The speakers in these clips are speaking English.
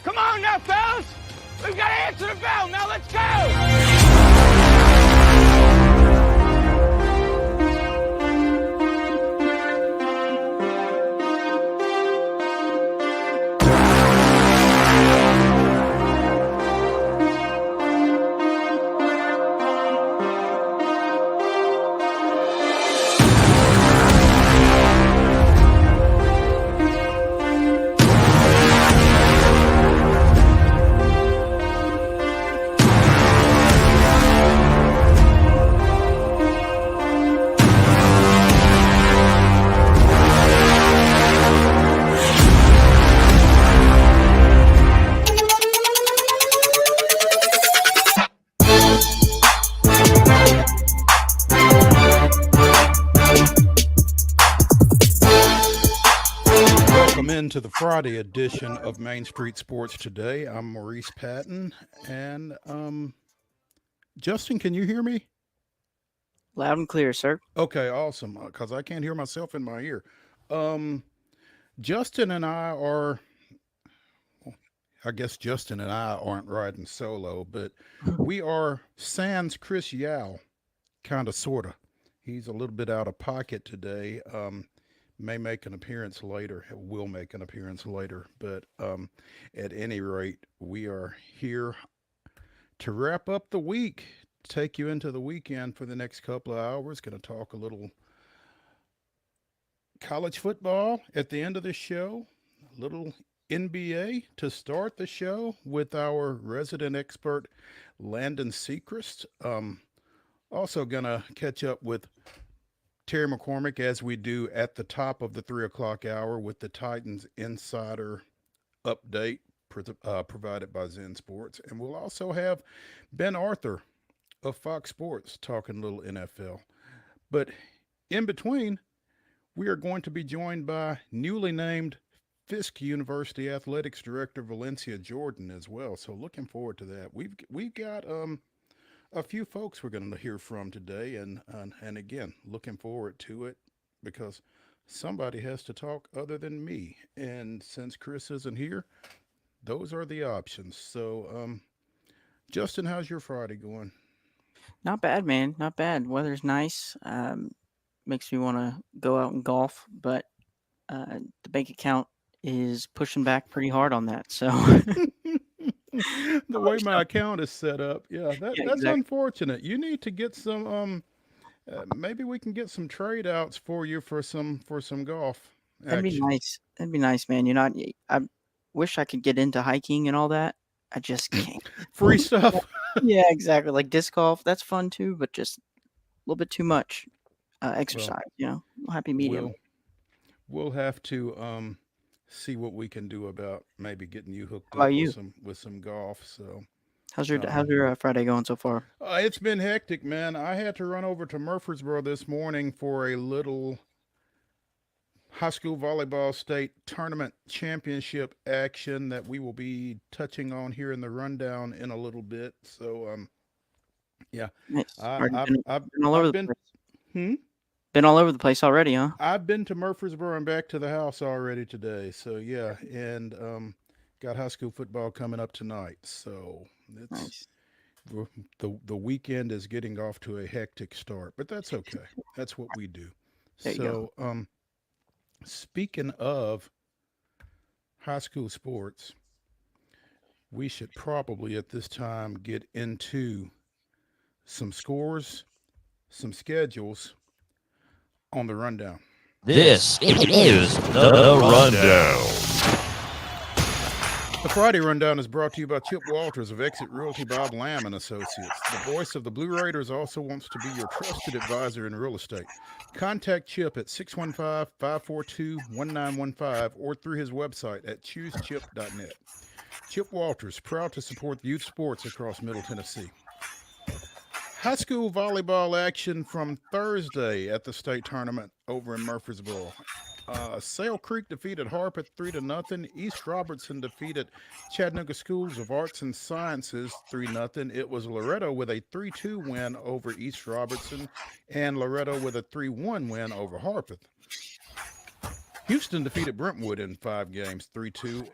Come on now, fellas! We've got to answer the bell. Now let's go! To the Friday edition of Main Street Sports Today. I'm Maurice Patton, and Justin, can you hear me? Loud and clear, sir. Okay, awesome, because I can't hear myself in my ear. Justin and I are, I guess Justin and I aren't riding solo, but we are sans Chris Yao, kind of, sort of. He's a little bit out of pocket today. May make an appearance later, will make an appearance later, but at any rate, we are here to wrap up the week, take you into the weekend for the next couple of hours. Going to talk a little college football at the end of the show, a little NBA to start the show with our resident expert, Landon SECREST. Also going to catch up with Terry McCormick, as we do at the top of the 3 o'clock hour, with the Titans Insider update provided by Zen Sports. And we'll also have Ben Arthur of Fox Sports talking a little NFL. But in between, we are going to be joined by newly named FISK University Athletics Director Valencia Jordan as well. So looking forward to that. We've got a few folks we're going to hear from today, and again, looking forward to it, because somebody has to talk other than me, and since Chris isn't here, those are the options. So Justin, how's your Friday going? Not bad, man. Not bad. Weather's nice. Makes me want to go out and golf, but the bank account is pushing back pretty hard on that. So The way my account is set up, that's exactly. unfortunate. You need to get some maybe we can get some trade outs for you for some golf That'd be action. nice. That'd be nice, man. I wish I could get into hiking and all that. I just can't. Free stuff. Yeah, exactly. Like disc golf, that's fun too, but just a little bit too much exercise. Happy medium. We'll have to see what we can do about maybe getting you hooked How about up you? with some golf. So How's your um, Friday going so far? it's been hectic, man. I had to run over to Murfreesboro this morning for a little high school volleyball state tournament championship action that we will be touching on here in the rundown in a little bit. So yeah, Nice. I, Already I've I've been all over I've the been. place. Hmm? Been all over the place already, huh? I've been to Murfreesboro and back to the house already today. So yeah, and got high school football coming up tonight. So it's Nice. the weekend is getting off to a hectic start, but that's okay. That's what we do. There you go. So speaking of high school sports, we should probably at this time get into some scores, some schedules on the rundown. This is the Rundown. The Friday Rundown is brought to you by Chip Walters of Exit Realty Bob Lamb and Associates. The voice of the Blue Raiders also wants to be your trusted advisor in real estate. Contact Chip at 615-542-1915 or through his website at choosechip.net. Chip Walters, proud to support youth sports across Middle Tennessee. High school volleyball action from Thursday at the state tournament over in Murfreesboro. Sale Creek defeated Harpeth 3-0. East Robertson defeated Chattanooga Schools of Arts and Sciences 3-0. It was Loretto with a 3-2 win over East Robertson and Loretto with a 3-1 win over Harpeth. Houston defeated Brentwood in 5 games, 3-2.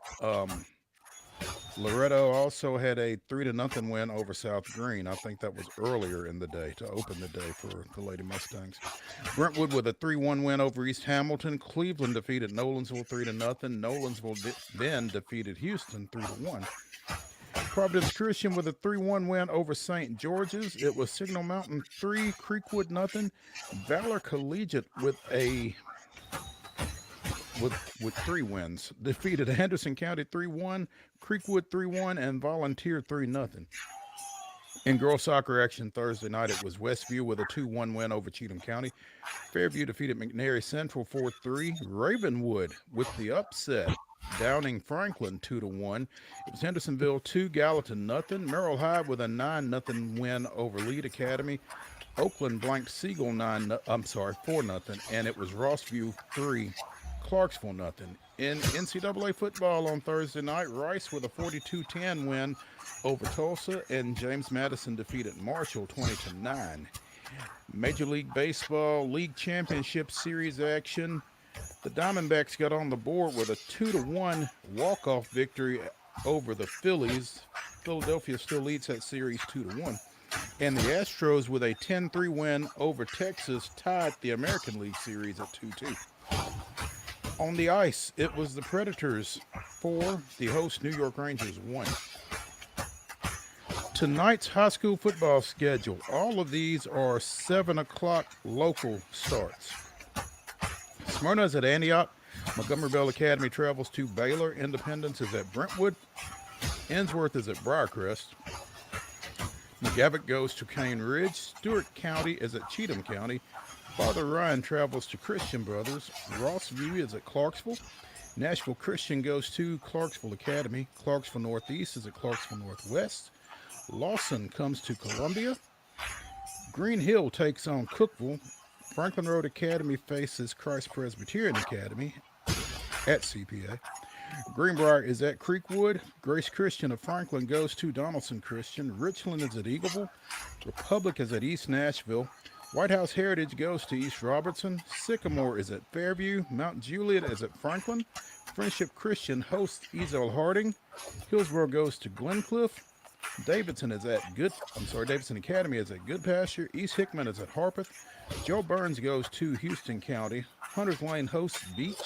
Loretto also had a 3-0 win over South Green. I think that was earlier in the day to open the day for the Lady Mustangs. Brentwood with a 3-1 win over East Hamilton. Cleveland defeated Nolensville 3-0. Nolensville then defeated Houston 3-1. Providence Christian with a 3-1 win over St. George's. It was Signal Mountain 3, Creekwood nothing. Valor Collegiate with 3 wins. Defeated Anderson County 3-1, Creekwood 3-1, and Volunteer 3-0. In girls soccer action Thursday night, it was Westview with a 2-1 win over Cheatham County. Fairview defeated McNary Central 4-3. Ravenwood with the upset, downing Franklin 2-1. It was Hendersonville 2, Gallatin nothing. Merrill High with a 9-0 win over Lead Academy. Oakland blanked Siegel 4-0, and it was Rossview 3, Clarksville nothing. In NCAA football on Thursday night, Rice with a 42-10 win over Tulsa, and James Madison defeated Marshall 20-9. Major League Baseball League Championship Series action. The Diamondbacks got on the board with a 2-1 walk-off victory over the Phillies. Philadelphia still leads that series 2-1. And the Astros with a 10-3 win over Texas tied the American League Series at 2-2. On the ice, it was the Predators 4, the host New York Rangers 1. Tonight's high school football schedule, all of these are 7 o'clock local starts. Smyrna is at Antioch. Montgomery Bell Academy travels to Baylor. Independence is at Brentwood. Ensworth is at Briarcrest. McGavock goes to Cane Ridge. Stewart County is at Cheatham County. Father Ryan travels to Christian Brothers. Rossview is at Clarksville. Nashville Christian goes to Clarksville Academy. Clarksville Northeast is at Clarksville Northwest. Lawson comes to Columbia. Green Hill takes on Cookville. Franklin Road Academy faces Christ Presbyterian Academy at CPA. Greenbrier is at Creekwood. Grace Christian of Franklin goes to Donaldson Christian. Richland is at Eagleville. Republic is at East Nashville. White House Heritage goes to East Robertson. Sycamore is at Fairview. Mount Juliet is at Franklin. Friendship Christian hosts Ezel Harding. Hillsborough goes to Glencliff. Davidson Academy is at Goodpasture. East Hickman is at Harpeth. Joe Burns goes to Houston County. Hunters Lane hosts Beach.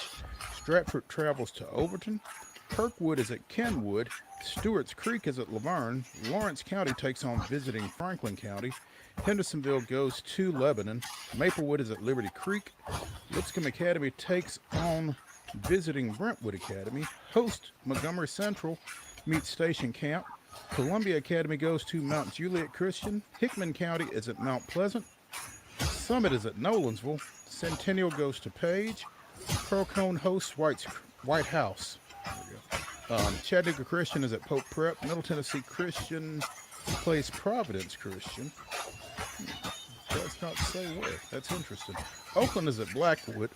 Stratford travels to Overton. Kirkwood is at Kenwood. Stewart's Creek is at Laverne. Lawrence County takes on visiting Franklin County. Hendersonville goes to Lebanon. Maplewood is at Liberty Creek. Lipscomb Academy takes on visiting Brentwood Academy. Host Montgomery Central meets Station Camp. Columbia Academy goes to Mount Juliet Christian. Hickman County is at Mount Pleasant. Summit is at Nolensville. Centennial goes to Page. Pearl-Cone hosts White House. Chattanooga Christian is at Pope Prep. Middle Tennessee Christian plays Providence Christian. Does not say where. That's interesting. Oakland is at Blackwood.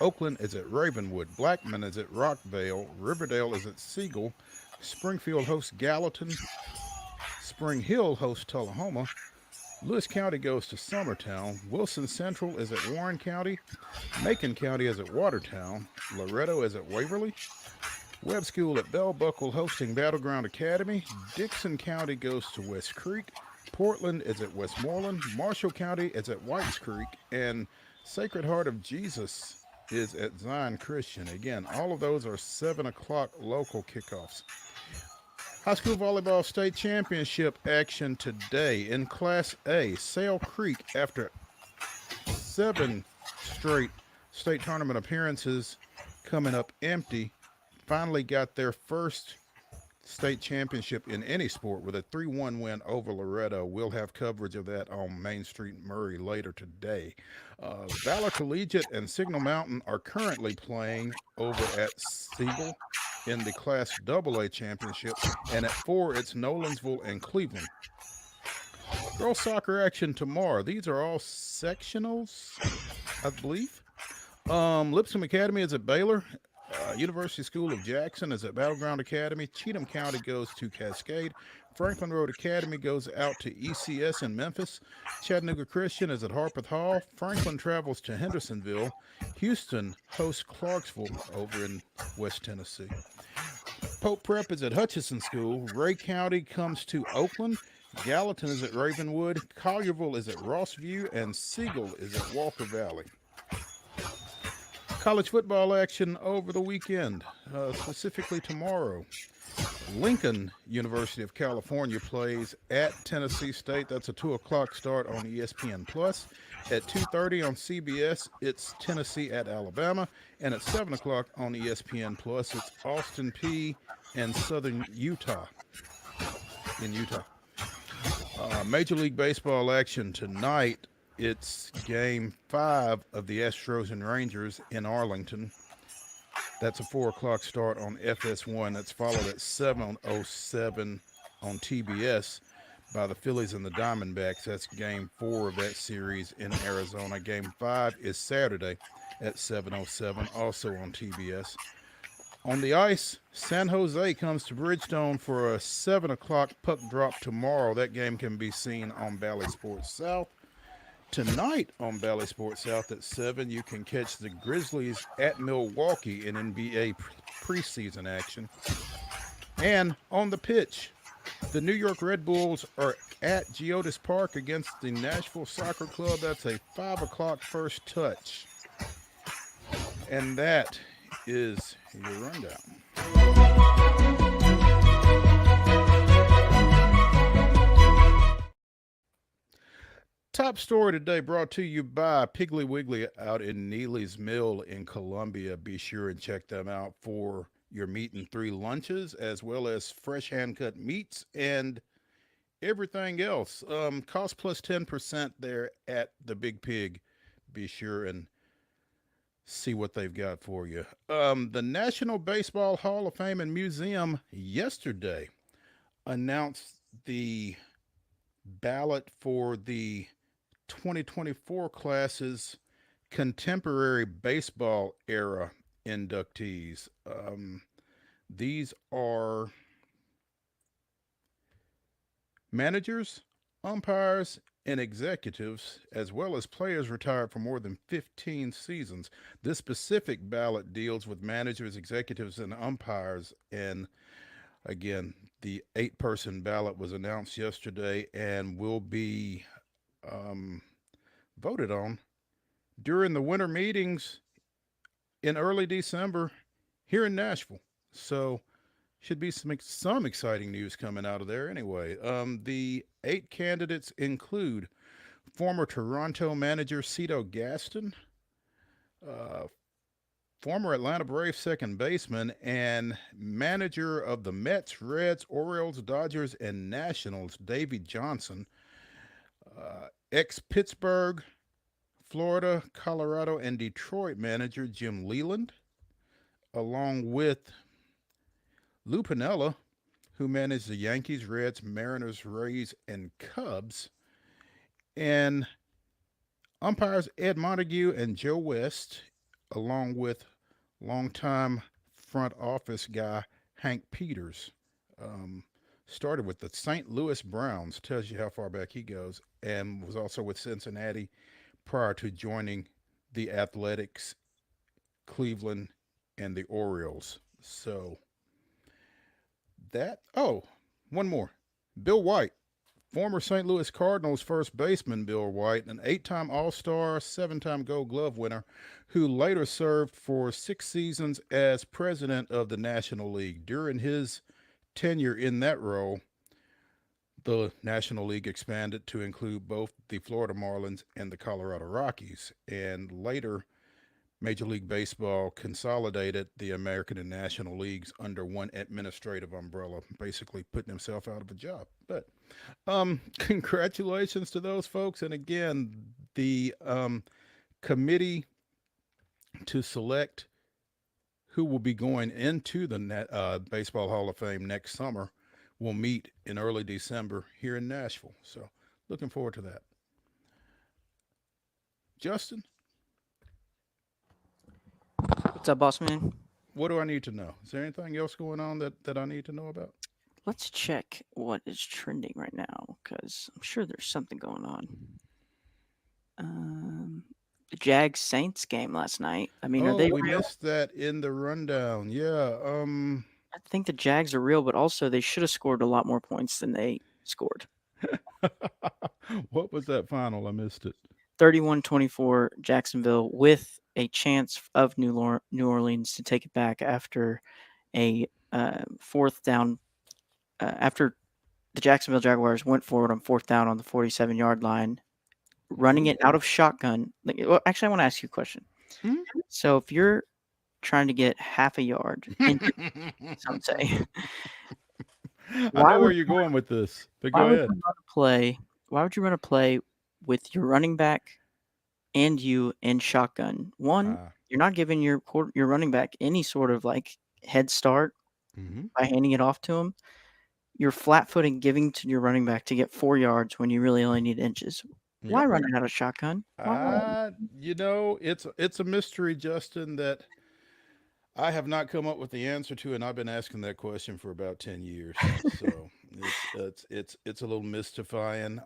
Oakland is at Ravenwood. Blackman is at Rockvale. Riverdale is at Siegel. Springfield hosts Gallatin. Spring Hill hosts Tullahoma. Lewis County goes to Summertown. Wilson Central is at Warren County. Macon County is at Watertown. Loretto is at Waverly. Webb School at Bell Buckle hosting Battleground Academy. Dixon County goes to West Creek. Portland is at Westmoreland. Marshall County is at Whites Creek. And Sacred Heart of Jesus is at Zion Christian. Again, all of those are 7 o'clock local kickoffs. High school volleyball state championship action today in Class A. Sale Creek, after 7 straight state tournament appearances coming up empty, finally got their first state championship in any sport with a 3-1 win over Loretto. We'll have coverage of that on Main Street Murray later today. Valor Collegiate and Signal Mountain are currently playing over at Siegel in the Class AA championship, and at 4 it's Nolensville and Cleveland. Girls soccer action tomorrow. These are all sectionals, I believe. Lipscomb Academy is at Baylor. University School of Jackson is at Battleground Academy. Cheatham County goes to Cascade. Franklin Road Academy goes out to ECS in Memphis. Chattanooga Christian is at Harpeth Hall. Franklin travels to Hendersonville. Houston hosts Clarksville over in West Tennessee. Pope Prep is at Hutchinson School. Ray County comes to Oakland. Gallatin is at Ravenwood. Collierville is at Rossview. And Siegel is at Walker Valley. College football action over the weekend, specifically tomorrow. Lincoln University of California plays at Tennessee State. That's a 2 o'clock start on ESPN+. At 2:30 on CBS, it's Tennessee at Alabama. And at 7 o'clock on ESPN+, it's Austin Peay and Southern Utah in Utah. Major League Baseball action tonight. It's Game 5 of the Astros and Rangers in Arlington. That's a 4 o'clock start on FS1. That's followed at 7:07 on TBS by the Phillies and the Diamondbacks. That's Game 4 of that series in Arizona. Game 5 is Saturday at 7:07, also on TBS. On the ice, San Jose comes to Bridgestone for a 7 o'clock puck drop tomorrow. That game can be seen on Bally Sports South. Tonight on Bally Sports South at 7, you can catch the Grizzlies at Milwaukee in NBA preseason action. And on the pitch, the New York Red Bulls are at Geodis Park against the Nashville Soccer Club. That's a 5 o'clock first touch. And that is your rundown. Top story today brought to you by Piggly Wiggly out in Neely's Mill in Columbia. Be sure and check them out for your meat and 3 lunches, as well as fresh hand-cut meats and everything else. Cost plus 10% there at the Big Pig. Be sure and see what they've got for you. The National Baseball Hall of Fame and Museum yesterday announced the ballot for the 2024 class's contemporary baseball era inductees. These are managers, umpires, and executives, as well as players retired for more than 15 seasons. This specific ballot deals with managers, executives, and umpires. And again, the 8-person ballot was announced yesterday and will be voted on during the winter meetings in early December here in Nashville. So should be some exciting news coming out of there anyway. The 8 candidates include former Toronto manager Cito Gaston, former Atlanta Braves second baseman and manager of the Mets, Reds, Orioles, Dodgers, and Nationals, Davey Johnson, ex-Pittsburgh, Florida, Colorado, and Detroit manager Jim Leland, along with Lou Piniella, who managed the Yankees, Reds, Mariners, Rays, and Cubs, and umpires Ed Montague and Joe West, along with longtime front office guy Hank Peters. Started with the St. Louis Browns, tells you how far back he goes, and was also with Cincinnati prior to joining the Athletics, Cleveland, and the Orioles. So that, one more. Bill White, former St. Louis Cardinals first baseman Bill White, an 8-time All-Star, 7-time Gold Glove winner, who later served for 6 seasons as president of the National League. During his tenure in that role, the National League expanded to include both the Florida Marlins and the Colorado Rockies, and later Major League Baseball consolidated the American and National Leagues under one administrative umbrella, basically putting himself out of a job. But congratulations to those folks. And again, the committee to select who will be going into the Baseball Hall of Fame next summer will meet in early December here in Nashville. So looking forward to that. Justin? What's up, boss man? What do I need to know? Is there anything else going on that I need to know about? Let's check what is trending right now, because I'm sure there's something going on. The Jags Saints game last night. I mean, are they we real? missed that in the rundown. Yeah. I think the Jags are real, but also they should have scored a lot more points than they scored. What was that final? I missed it. 31-24 Jacksonville, with a chance of New Orleans to take it back after a 4th down. After the Jacksonville Jaguars went forward on 4th down on the 47-yard line, running it out of shotgun. Well, actually, I want to ask you a question. So if you're trying to get half a yard, some say, I know where you're going with this, but go ahead. Why would you run a play with your running back and you in shotgun? One, you're not giving your running back any sort of like head start by handing it off to him. You're flat-footing giving to your running back to get 4 yards when you really only need inches. Why run it out of shotgun? It's a mystery, Justin, that I have not come up with the answer to, and I've been asking that question for about 10 years. So it's a little mystifying.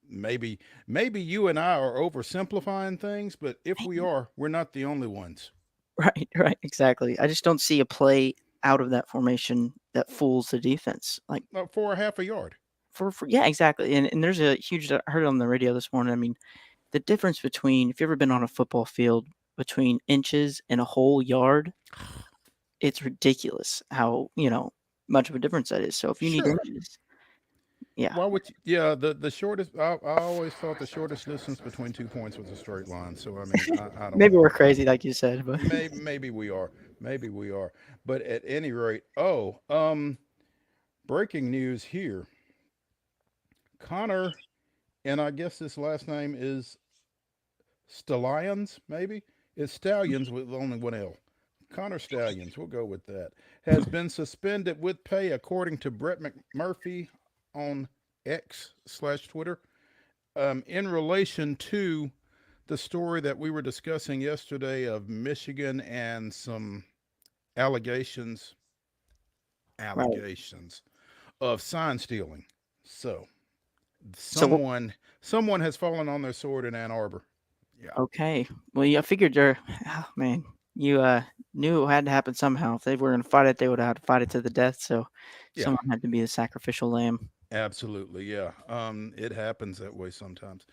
Maybe you and I are oversimplifying things, but if we are, we're not the only ones. Right, exactly. I just don't see a play out of that formation that fools the defense. Like for a half a yard. Yeah, exactly. And there's a huge, I heard it on the radio this morning. I mean, the difference between, if you've ever been on a football field, between inches and a whole yard, it's ridiculous how, much of a difference that is. So if you need inches, yeah. Why would the shortest, I always thought the shortest distance between 2 points was a straight line. So, I mean, I don't Maybe know. we're crazy, like you said, but maybe we are. But at any rate, breaking news here. Connor, and I guess his last name is Stallions, maybe? It's Stallions with only one L. Connor Stallions, we'll go with that, has been suspended with pay, according to Brett McMurphy on X/Twitter, in relation to the story that we were discussing yesterday of Michigan and some allegations of sign stealing. So someone has fallen on their sword in Ann Arbor. Yeah. Okay. Well, I figured you knew it had to happen somehow. If they were going to fight it, they would have had to fight it to the death. So someone had to be the sacrificial lamb. Absolutely, yeah. It happens that way sometimes.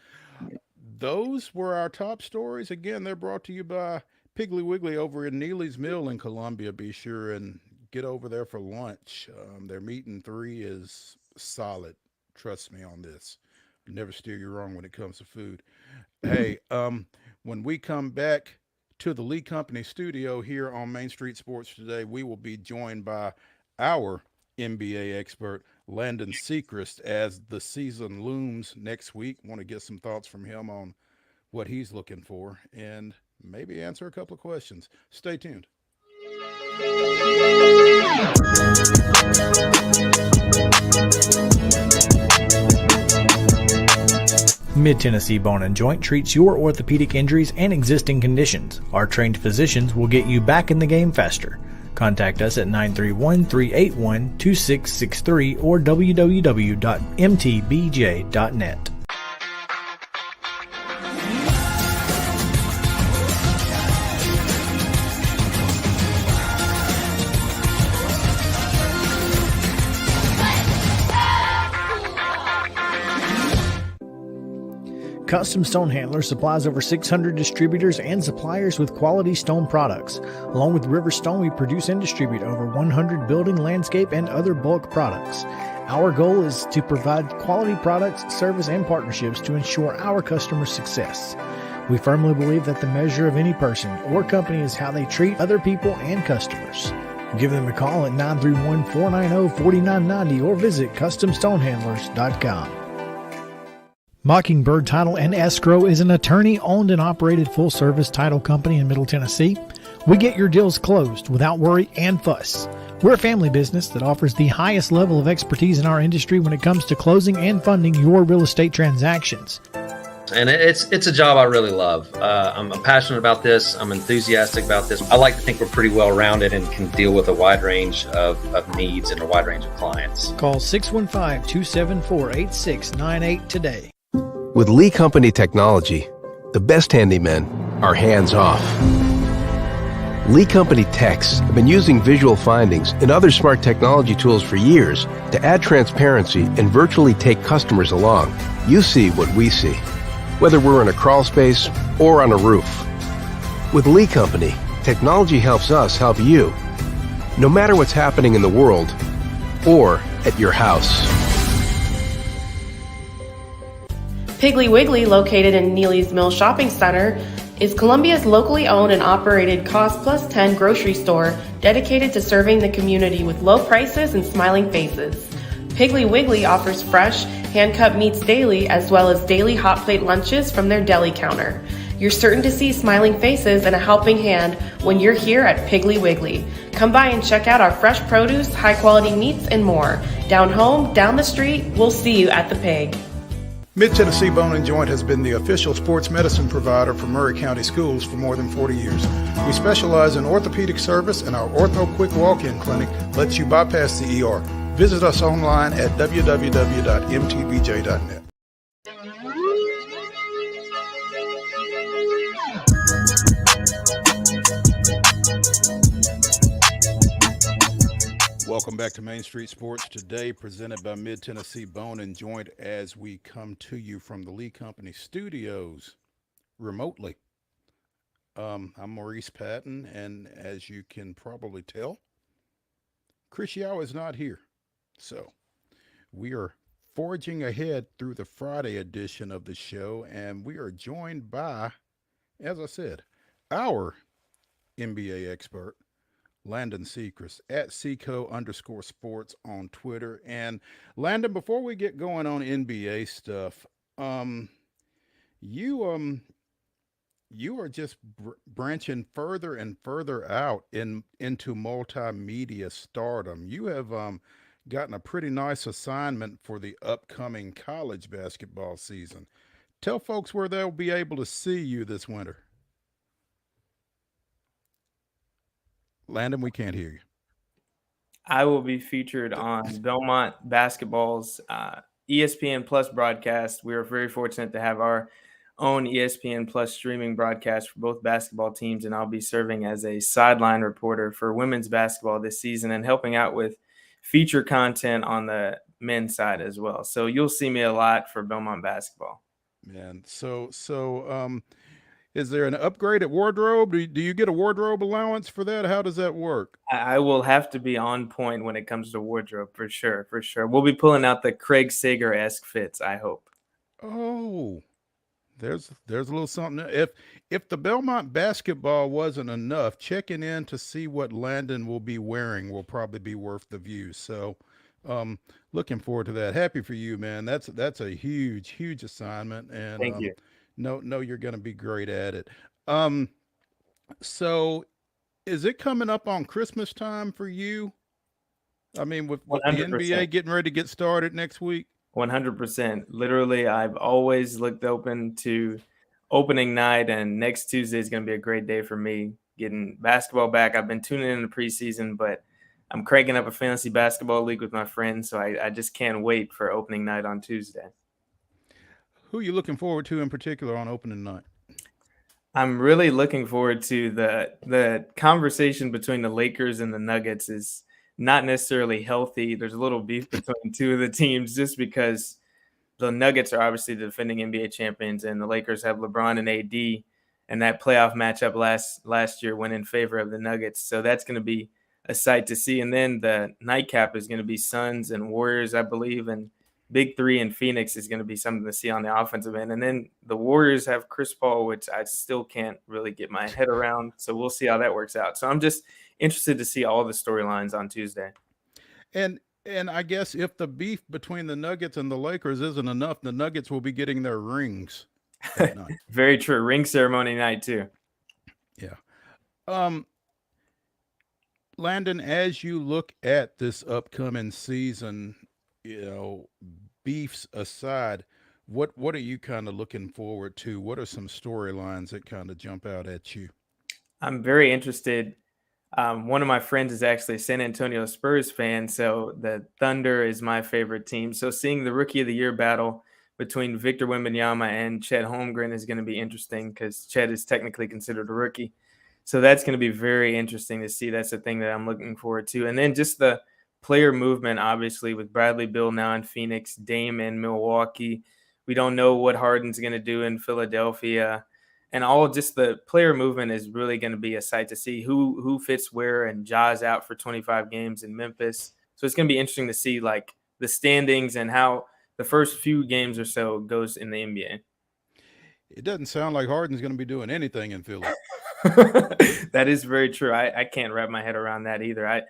Those were our top stories. Again, they're brought to you by Piggly Wiggly over in Neely's Mill in Columbia. Be sure and get over there for lunch. Their meat and 3 is solid. Trust me on this. Never steer you wrong when it comes to food. Hey, when we come back to the Lee Company studio here on Main Street Sports Today, we will be joined by our NBA expert, LANDEN SECREST, as the season looms next week. Want to get some thoughts from him on what he's looking for and maybe answer a couple of questions. Stay tuned. Mid-Tennessee Bone and Joint treats your orthopedic injuries and existing conditions. Our trained physicians will get you back in the game faster. Contact us at 931-381-2663 or www.mtbj.net. Custom Stone Handler supplies over 600 distributors and suppliers with quality stone products. Along with River Stone, we produce and distribute over 100 building, landscape, and other bulk products. Our goal is to provide quality products, service, and partnerships to ensure our customers' success. We firmly believe that the measure of any person or company is how they treat other people and customers. Give them a call at 931-490-4990 or visit CustomStonehandlers.com. Mockingbird Title and Escrow is an attorney-owned and operated full-service title company in Middle Tennessee. We get your deals closed without worry and fuss. We're a family business that offers the highest level of expertise in our industry when it comes to closing and funding your real estate transactions. And it's a job I really love. I'm passionate about this. I'm enthusiastic about this. I like to think we're pretty well-rounded and can deal with a wide range of needs and a wide range of clients. Call 615-274-8698 today. With Lee Company technology, the best handymen are hands-off. Lee Company techs have been using visual findings and other smart technology tools for years to add transparency and virtually take customers along. You see what we see, whether we're in a crawl space or on a roof. With Lee Company, technology helps us help you, no matter what's happening in the world or at your house. Piggly Wiggly, located in Neely's Mill Shopping Center, is Columbia's locally owned and operated Cost Plus 10 grocery store dedicated to serving the community with low prices and smiling faces. Piggly Wiggly offers fresh, hand-cut meats daily, as well as daily hot plate lunches from their deli counter. You're certain to see smiling faces and a helping hand when you're here at Piggly Wiggly. Come by and check out our fresh produce, high-quality meats, and more. Down home, down the street, we'll see you at the Pig. Mid-Tennessee Bone and Joint has been the official sports medicine provider for Murray County Schools for more than 40 years. We specialize in orthopedic service, and our Ortho Quick Walk-In Clinic lets you bypass the ER. Visit us online at www.mtbj.net. Welcome back to Main Street Sports Today, presented by Mid-Tennessee Bone and Joint, as we come to you from the Lee Company studios remotely. I'm Maurice Patton, and as you can probably tell, Chris Yao is not here. So we are forging ahead through the Friday edition of the show, and we are joined by, as I said, our NBA expert, Landon SECREST, at Seco_sports on Twitter. And Landon, before we get going on NBA stuff, you are just branching further and further out into multimedia stardom. You have gotten a pretty nice assignment for the upcoming college basketball season. Tell folks where they'll be able to see you this winter. Landon, we can't hear you. I will be featured on Belmont Basketball's ESPN Plus broadcast. We are very fortunate to have our own ESPN Plus streaming broadcast for both basketball teams, and I'll be serving as a sideline reporter for women's basketball this season and helping out with feature content on the men's side as well. So you'll see me a lot for Belmont basketball. Man, so is there an upgraded wardrobe? Do you get a wardrobe allowance for that? How does that work? I will have to be on point when it comes to wardrobe, for sure. We'll be pulling out the Craig Sager-esque fits, I hope. Oh, there's a little something. If the Belmont basketball wasn't enough, checking in to see what Landon will be wearing will probably be worth the view. So looking forward to that. Happy for you, man. That's a huge assignment. And thank you. No, you're going to be great at it. So is it coming up on Christmas time for you? I mean, with the NBA getting ready to get started next week? 100%. Literally, I've always looked open to opening night, and next Tuesday is going to be a great day for me getting basketball back. I've been tuning in the preseason, but I'm cranking up a fantasy basketball league with my friends, so I just can't wait for opening night on Tuesday. Who are you looking forward to in particular on opening night? I'm really looking forward to the conversation between the Lakers and the Nuggets is not necessarily healthy. There's a little beef between two of the teams just because the Nuggets are obviously the defending NBA champions, and the Lakers have LeBron and AD, and that playoff matchup last year went in favor of the Nuggets. So that's going to be a sight to see. And then the nightcap is going to be Suns and Warriors, I believe, and Big Three in Phoenix is going to be something to see on the offensive end. And then the Warriors have Chris Paul, which I still can't really get my head around. So we'll see how that works out. So I'm just interested to see all the storylines on Tuesday. And I guess if the beef between the Nuggets and the Lakers isn't enough, the Nuggets will be getting their rings that night. Very true. Ring ceremony night too. Yeah. Landon, as you look at this upcoming season, beefs aside, what are you kind of looking forward to? What are some storylines that kind of jump out at you? I'm very interested. One of my friends is actually a San Antonio Spurs fan, so the Thunder is my favorite team. So seeing the Rookie of the Year battle between Victor Wembanyama and Chet Holmgren is going to be interesting because Chet is technically considered a rookie. So that's going to be very interesting to see. That's the thing that I'm looking forward to. And then just the player movement, obviously, with Bradley Beal now in Phoenix, Dame in Milwaukee. We don't know what Harden's going to do in Philadelphia. And all just the player movement is really going to be a sight to see who fits where. And Ja's out for 25 games in Memphis. So it's going to be interesting to see like the standings and how the first few games or so goes in the NBA. It doesn't sound like Harden's going to be doing anything in Philly. That is very true. I can't wrap my head around that either.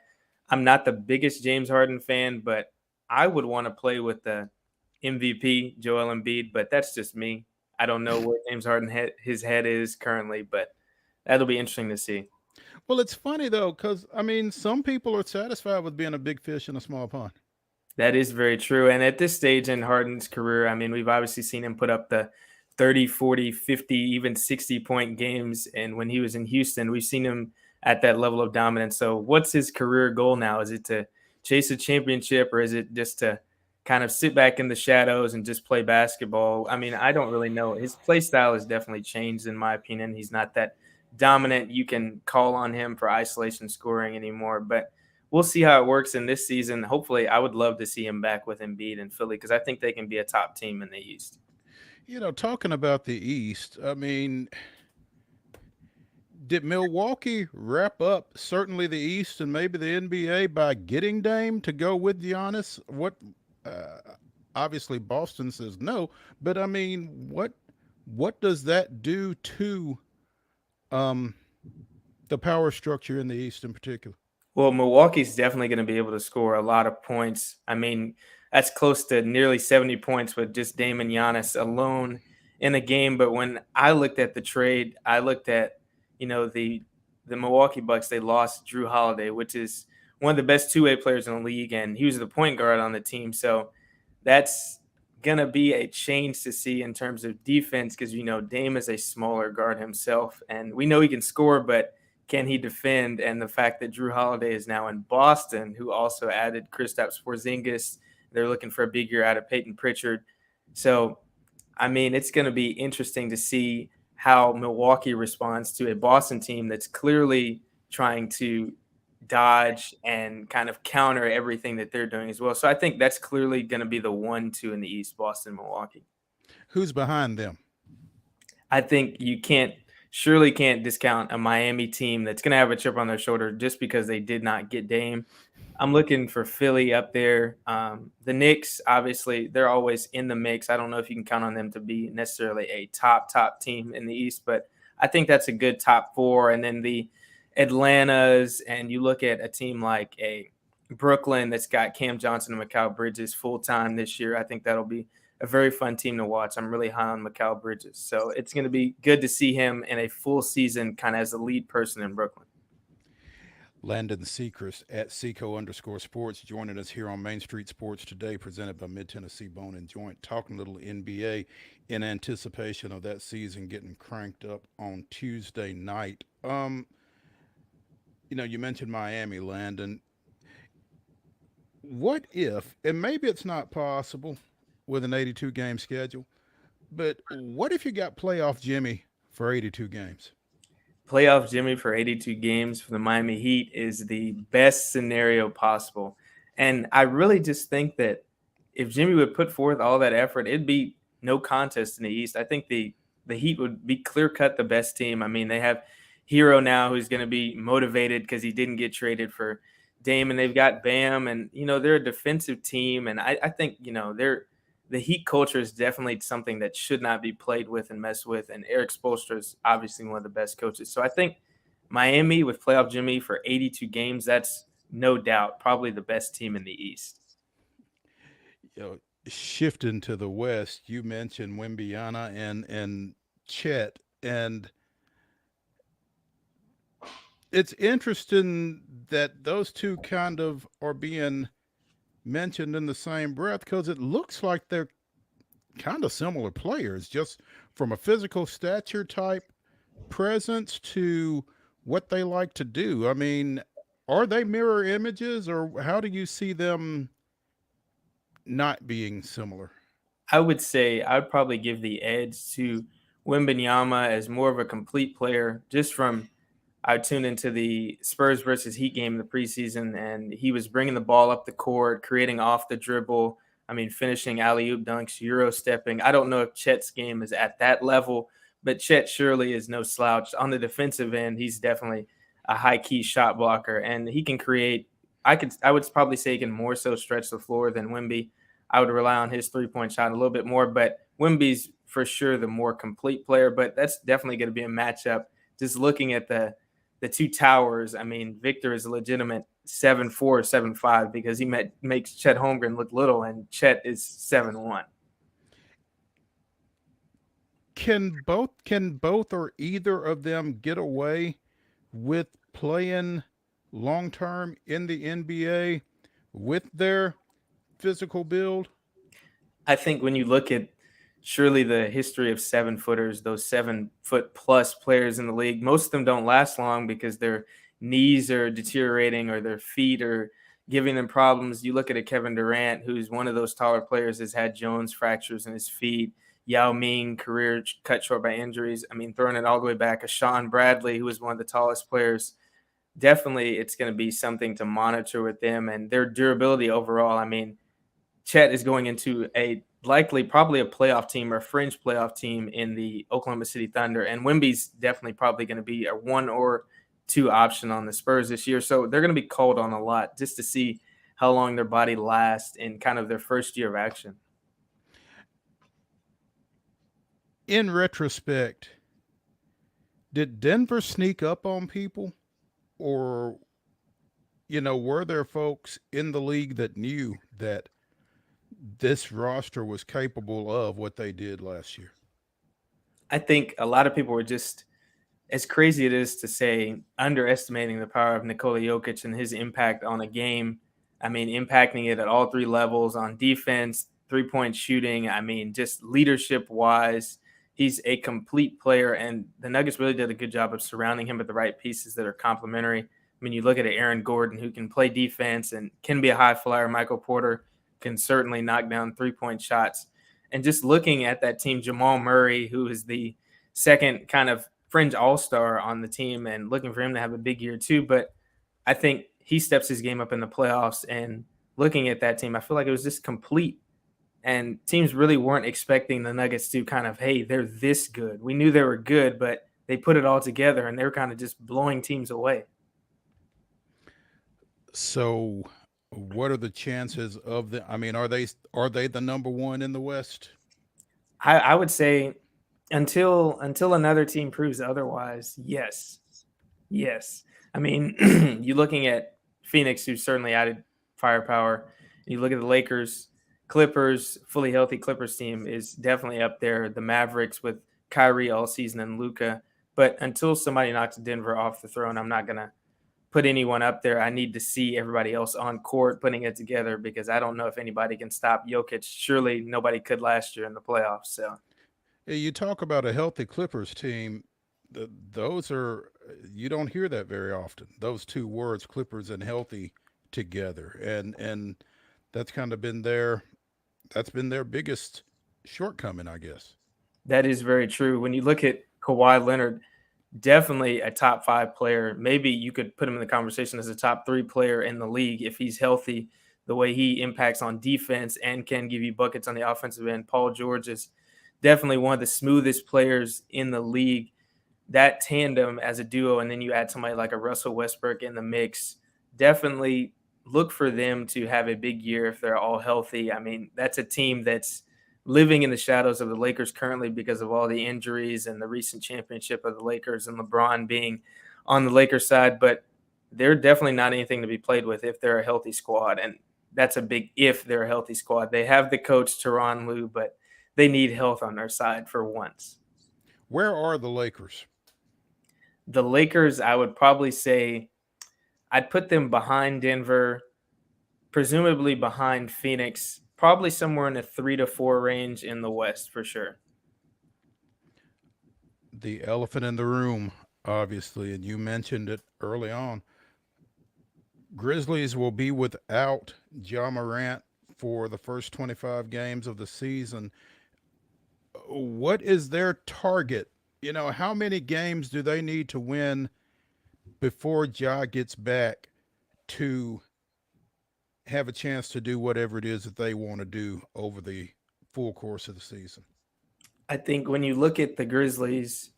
I'm not the biggest James Harden fan, but I would want to play with the MVP, Joel Embiid, but that's just me. I don't know where James Harden his head is currently, but that'll be interesting to see. Well, it's funny, though, because, I mean, some people are satisfied with being a big fish in a small pond. That is very true. And at this stage in Harden's career, I mean, we've obviously seen him put up the 30, 40, 50, even 60-point games. And when he was in Houston, we've seen him at that level of dominance. So what's his career goal now? Is it to chase a championship, or is it just to kind of sit back in the shadows and just play basketball? I mean, I don't really know. His play style has definitely changed, in my opinion. He's not that dominant. You can call on him for isolation scoring anymore, but we'll see how it works in this season. Hopefully, I would love to see him back with Embiid in Philly because I think they can be a top team in the East. Talking about the East, I mean, did Milwaukee wrap up certainly the East and maybe the NBA by getting Dame to go with Giannis? Obviously Boston says no, but I mean, what does that do to the power structure in the East in particular? Well, Milwaukee's definitely going to be able to score a lot of points. I mean, that's close to nearly 70 points with just Dame and Giannis alone in a game. But when I looked at the trade, I looked at, the Milwaukee Bucks, they lost Drew Holiday, which is one of the best two-way players in the league, and he was the point guard on the team. So that's going to be a change to see in terms of defense because, Dame is a smaller guard himself, and we know he can score, but can he defend? And the fact that Drew Holiday is now in Boston, who also added Kristaps Porzingis, they're looking for a big year out of Peyton Pritchard. So, I mean, it's going to be interesting to see how Milwaukee responds to a Boston team that's clearly trying to dodge and kind of counter everything that they're doing as well. So I think that's clearly going to be the 1-2 in the East, Boston, Milwaukee. Who's behind them? I think you surely can't discount a Miami team that's going to have a chip on their shoulder just because they did not get Dame. I'm looking for Philly up there. The Knicks, obviously, they're always in the mix. I don't know if you can count on them to be necessarily a top team in the East, but I think that's a good top four. And then the Atlantas, and you look at a team like a Brooklyn that's got Cam Johnson and Mikal Bridges full-time this year. I think that'll be a very fun team to watch. I'm really high on Mikal Bridges. So it's going to be good to see him in a full season kind of as the lead person in Brooklyn. Landon SECREST at Seco_sports joining us here on Main Street Sports today, presented by Mid-Tennessee Bone and Joint, talking a little NBA in anticipation of that season getting cranked up on Tuesday night. You mentioned Miami, Landon. What if, and maybe it's not possible with an 82-game schedule, but what if you got playoff Jimmy for 82 games? Playoff Jimmy for 82 games for the Miami Heat is the best scenario possible. And I really just think that if Jimmy would put forth all that effort, it'd be no contest in the East. I think the Heat would be clear-cut the best team. I mean, they have Hero now who's going to be motivated because he didn't get traded for Dame, and they've got Bam, and, they're a defensive team. And I think, the Heat culture is definitely something that should not be played with and messed with. And Eric Spoelstra is obviously one of the best coaches. So I think Miami with playoff Jimmy for 82 games, that's no doubt probably the best team in the East. Shifting to the West, you mentioned Wembanyama and Chet, and it's interesting that those two kind of are being mentioned in the same breath because it looks like they're kind of similar players, just from a physical stature type presence to what they like to do. I mean, are they mirror images, or how do you see them not being similar? I would say I would probably give the edge to Wembanyama as more of a complete player, just from I tuned into the Spurs versus Heat game in the preseason, and he was bringing the ball up the court, creating off the dribble. I mean, finishing alley-oop dunks, Euro stepping. I don't know if Chet's game is at that level, but Chet surely is no slouch. On the defensive end, he's definitely a high-key shot blocker, and he can create. I would probably say he can more so stretch the floor than Wemby. I would rely on his three-point shot a little bit more, but Wemby's for sure the more complete player, but that's definitely going to be a matchup. Just looking at the two towers, I mean, Victor is a legitimate 7'4", 7'5", because he makes Chet Holmgren look little, and Chet is 7'1". Can both or either of them get away with playing long term in the NBA with their physical build? I think when you look at surely the history of 7-footers, those 7-foot-plus players in the league, most of them don't last long because their knees are deteriorating or their feet are giving them problems. You look at a Kevin Durant, who's one of those taller players, has had Jones fractures in his feet. Yao Ming, career cut short by injuries. I mean, throwing it all the way back, a Sean Bradley, who was one of the tallest players. Definitely it's going to be something to monitor with them and their durability overall. I mean, Chet is going into probably a playoff team or a fringe playoff team in the Oklahoma City Thunder. And Wemby's definitely probably going to be a 1 or 2 option on the Spurs this year. So they're going to be called on a lot just to see how long their body lasts in kind of their first year of action. In retrospect, did Denver sneak up on people, or, were there folks in the league that knew that this roster was capable of what they did last year? I think a lot of people were just, as crazy it is to say, underestimating the power of Nikola Jokic and his impact on a game. I mean, impacting it at all three levels, on defense, three-point shooting. I mean, just leadership-wise, he's a complete player, and the Nuggets really did a good job of surrounding him with the right pieces that are complementary. I mean, you look at Aaron Gordon, who can play defense and can be a high flyer. Michael Porter can certainly knock down three-point shots. And just looking at that team, Jamal Murray, who is the second kind of fringe all-star on the team, and looking for him to have a big year too. But I think he steps his game up in the playoffs, and looking at that team, I feel like it was just complete. And teams really weren't expecting the Nuggets to kind of, hey, they're this good. We knew they were good, but they put it all together, and they were kind of just blowing teams away. So what are the chances of are they the number one in the West? I would say until another team proves otherwise, yes. I mean, you're looking at Phoenix, who certainly added firepower. You look at the Lakers, Clippers, fully healthy Clippers team is definitely up there. The Mavericks with Kyrie all season and Luka. But until somebody knocks Denver off the throne, I'm not going to put anyone up there. I need to see everybody else on court putting it together, because I don't know if anybody can stop Jokic. Surely nobody could last year in the playoffs. So you talk about a healthy Clippers team. Those are, you don't hear that very often. Those two words, Clippers and healthy, together. And that's kind of been their biggest shortcoming, I guess. That is very true. When you look at Kawhi Leonard, definitely a top 5 player. Maybe you could put him in the conversation as a top 3 player in the league if he's healthy. the way he impacts on defense and can give you buckets on the offensive end. Paul George is definitely one of the smoothest players in the league. That tandem as a duo, and then you add somebody like a Russell Westbrook in the mix, definitely look for them to have a big year if they're all healthy. I mean, that's a team that's living in the shadows of the Lakers currently because of all the injuries and the recent championship of the Lakers and LeBron being on the Lakers side, but they're definitely not anything to be played with if they're a healthy squad. And that's a big if they're a healthy squad. They have the coach, Tyronn Lue, but they need health on their side for once. Where are the Lakers? The Lakers, I would probably say I'd put them behind Denver, presumably behind Phoenix, probably somewhere in the 3 to 4 range in the West for sure. The elephant in the room, obviously, and you mentioned it early on. Grizzlies will be without Ja Morant for the first 25 games of the season. What is their target? You know, how many games do they need to win before Ja gets back to have a chance to do whatever it is that they want to do over the full course of the season? I think when you look at the Grizzlies,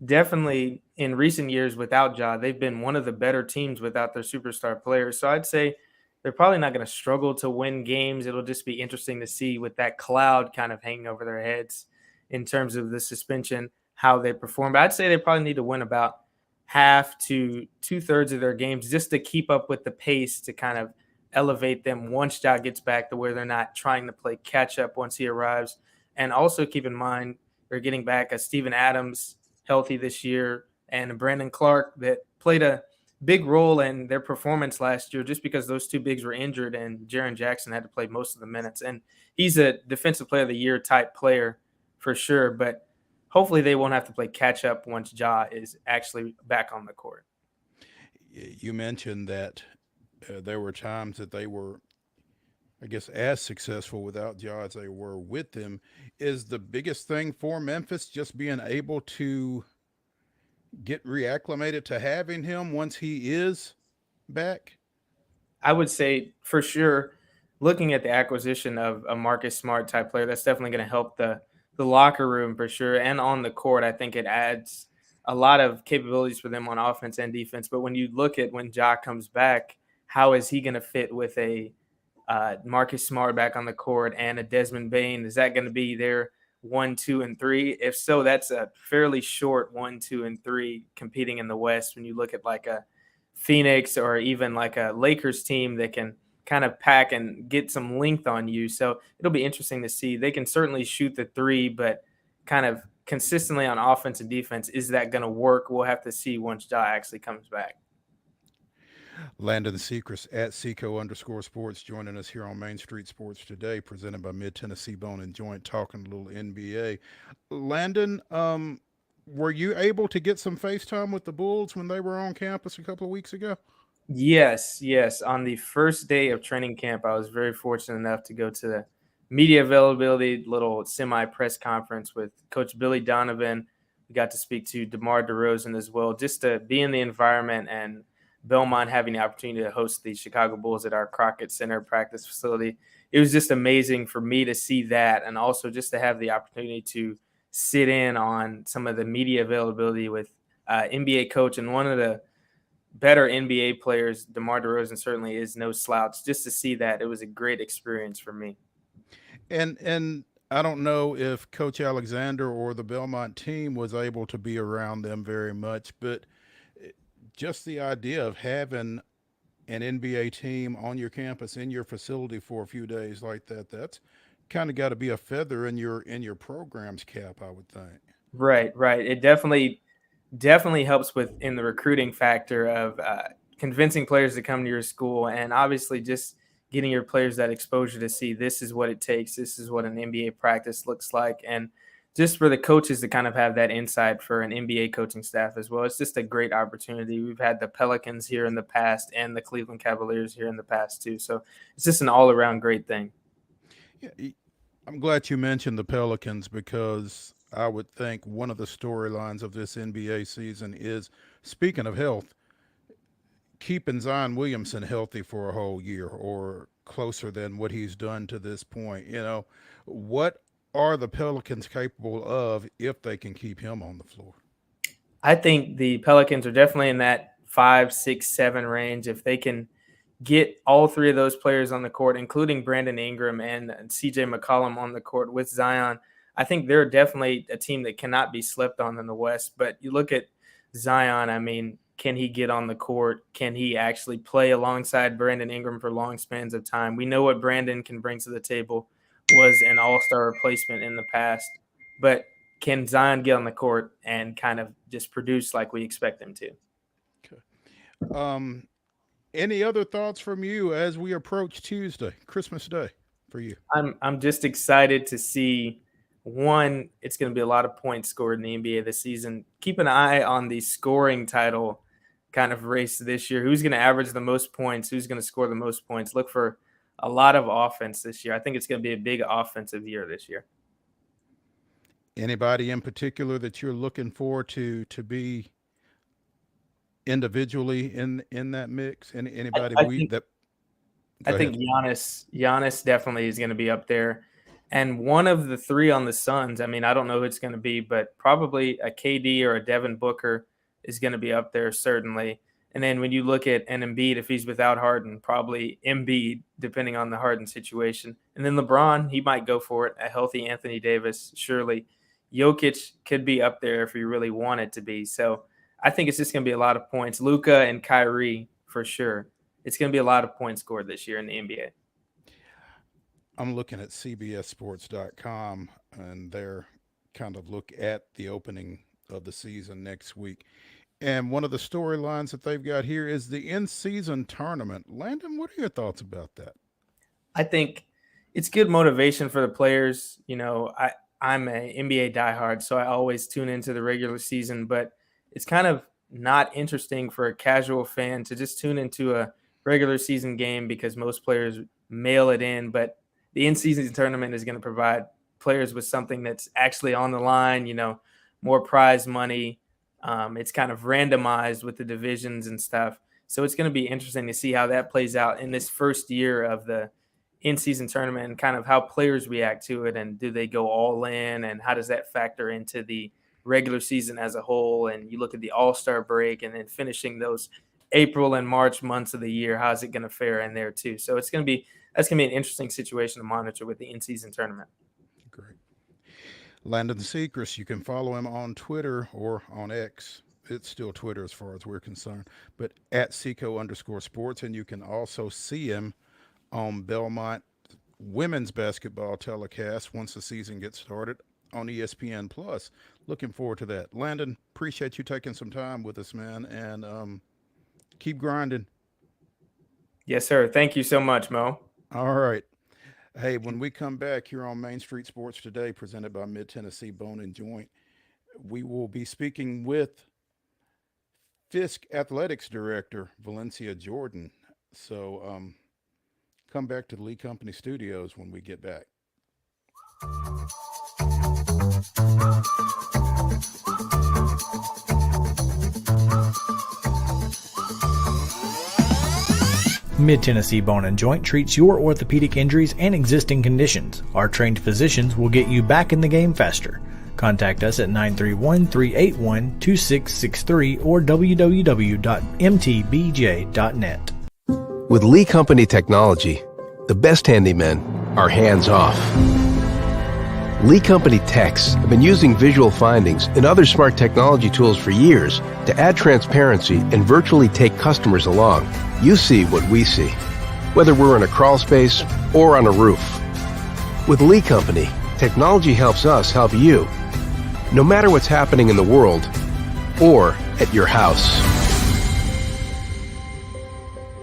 definitely in recent years without Ja, they've been one of the better teams without their superstar players. So I'd say they're probably not going to struggle to win games. It'll just be interesting to see with that cloud kind of hanging over their heads in terms of the suspension, how they perform. But I'd say they probably need to win about half to 2/3 of their games just to keep up with the pace to kind of elevate them once Ja gets back to where they're not trying to play catch up once he arrives. And also keep in mind, they're getting back a Steven Adams healthy this year and Brandon Clark that played a big role in their performance last year just because those two bigs were injured and Jaren Jackson had to play most of the minutes. And he's a defensive player of the year type player for sure, but hopefully they won't have to play catch up once Ja is actually back on the court. You mentioned that there were times that they were, I guess, as successful without Ja as they were with him. Is the biggest thing for Memphis just being able to get reacclimated to having him once he is back? I would say for sure, looking at the acquisition of a Marcus Smart type player, that's definitely going to help the locker room for sure. And on the court, I think it adds a lot of capabilities for them on offense and defense. But when you look at when Ja comes back, how is he going to fit with a Marcus Smart back on the court and a Desmond Bane? Is that going to be their 1, 2, and 3? If so, that's a fairly short 1, 2, and 3 competing in the West. When you look at like a Phoenix or even like a Lakers team that can kind of pack and get some length on you. So it'll be interesting to see. They can certainly shoot the 3, but kind of consistently on offense and defense, is that going to work? We'll have to see once Ja actually comes back. Landon SECREST at Seco_sports joining us here on Main Street Sports Today, presented by Mid-Tennessee Bone and Joint, talking a little NBA. Landon, were you able to get some FaceTime with the Bulls when they were on campus a couple of weeks ago? Yes. On the first day of training camp, I was very fortunate enough to go to the media availability little semi-press conference with Coach Billy Donovan. We got to speak to DeMar DeRozan as well, just to be in the environment, and Belmont having the opportunity to host the Chicago Bulls at our Crockett Center practice facility. It was just amazing for me to see that, and also just to have the opportunity to sit in on some of the media availability with NBA coach and one of the better NBA players. DeMar DeRozan certainly is no slouch. Just to see that, it was a great experience for me. And I don't know if Coach Alexander or the Belmont team was able to be around them very much, but just the idea of having an NBA team on your campus, in your facility for a few days like that, that's kind of got to be a feather in your program's cap, I would think. Right. It definitely helps with in the recruiting factor of convincing players to come to your school, and obviously just getting your players that exposure to see this is what it takes. This is what an NBA practice looks like. And just for the coaches to kind of have that insight for an NBA coaching staff as well. It's just a great opportunity. We've had the Pelicans here in the past and the Cleveland Cavaliers here in the past too. So it's just an all around great thing. Yeah, I'm glad you mentioned the Pelicans, because I would think one of the storylines of this NBA season is, speaking of health, keeping Zion Williamson healthy for a whole year, or closer than what he's done to this point. You know, what are the Pelicans capable of if they can keep him on the floor? I think the Pelicans are definitely in that 5, 6, 7 range. If they can get all three of those players on the court, including Brandon Ingram and CJ McCollum on the court with Zion, I think they're definitely a team that cannot be slept on in the West. But you look at Zion, I mean, can he get on the court? Can he actually play alongside Brandon Ingram for long spans of time? We know what Brandon can bring to the table, was an all-star replacement in the past. But can Zion get on the court and kind of just produce like we expect him to? Okay. Any other thoughts from you as we approach Tuesday, Christmas Day, for you? I'm just excited to see, one, it's going to be a lot of points scored in the NBA this season. Keep an eye on the scoring title kind of race this year. Who's going to average the most points? Who's going to score the most points? Look for a lot of offense this year. I think it's going to be a big offensive year this year. Anybody in particular that you're looking for to be individually in that mix? Anybody I think Giannis definitely is going to be up there. And one of the three on the Suns, I mean, I don't know who it's going to be, but probably a KD or a Devin Booker is going to be up there, certainly. And then when you look at an Embiid, if he's without Harden, probably Embiid, depending on the Harden situation. And then LeBron, he might go for it. A healthy Anthony Davis, surely. Jokic could be up there if he really wanted to be. So I think it's just going to be a lot of points. Luka and Kyrie, for sure. It's going to be a lot of points scored this year in the NBA. I'm looking at CBSSports.com, and their kind of look at the opening of the season next week. And one of the storylines that they've got here is the in-season tournament. Landon, what are your thoughts about that? I think it's good motivation for the players. You know, I'm an NBA diehard, so I always tune into the regular season, but it's kind of not interesting for a casual fan to just tune into a regular season game because most players mail it in. But the in-season tournament is going to provide players with something that's actually on the line, you know, more prize money. It's kind of randomized with the divisions and stuff. So it's going to be interesting to see how that plays out in this first year of the in-season tournament and kind of how players react to it, and do they go all in, and how does that factor into the regular season as a whole. And you look at the All-Star break and then finishing those April and March months of the year, how's it going to fare in there too? So that's going to be an interesting situation to monitor with the in-season tournament. Great. Landon SECREST, you can follow him on Twitter or on X. It's still Twitter as far as we're concerned, but at @Seco_sports. And you can also see him on Belmont women's basketball telecast once the season gets started on ESPN Plus. Looking forward to that. Landon, appreciate you taking some time with us, man, and keep grinding. Yes, sir. Thank you so much, Mo. All right. Hey, when we come back here on Main Street Sports Today, presented by Mid-Tennessee Bone and Joint, we will be speaking with FISK Athletics Director Valencia Jordan. So come back to the Lee Company Studios when we get back. Mid-Tennessee Bone and Joint treats your orthopedic injuries and existing conditions. Our trained physicians will get you back in the game faster. Contact us at 931-381-2663 or www.mtbj.net. With Lee Company technology, the best handymen are hands-off. Lee Company techs have been using visual findings and other smart technology tools for years to add transparency and virtually take customers along. You see what we see, whether we're in a crawl space or on a roof. With Lee Company, technology helps us help you, no matter what's happening in the world or at your house.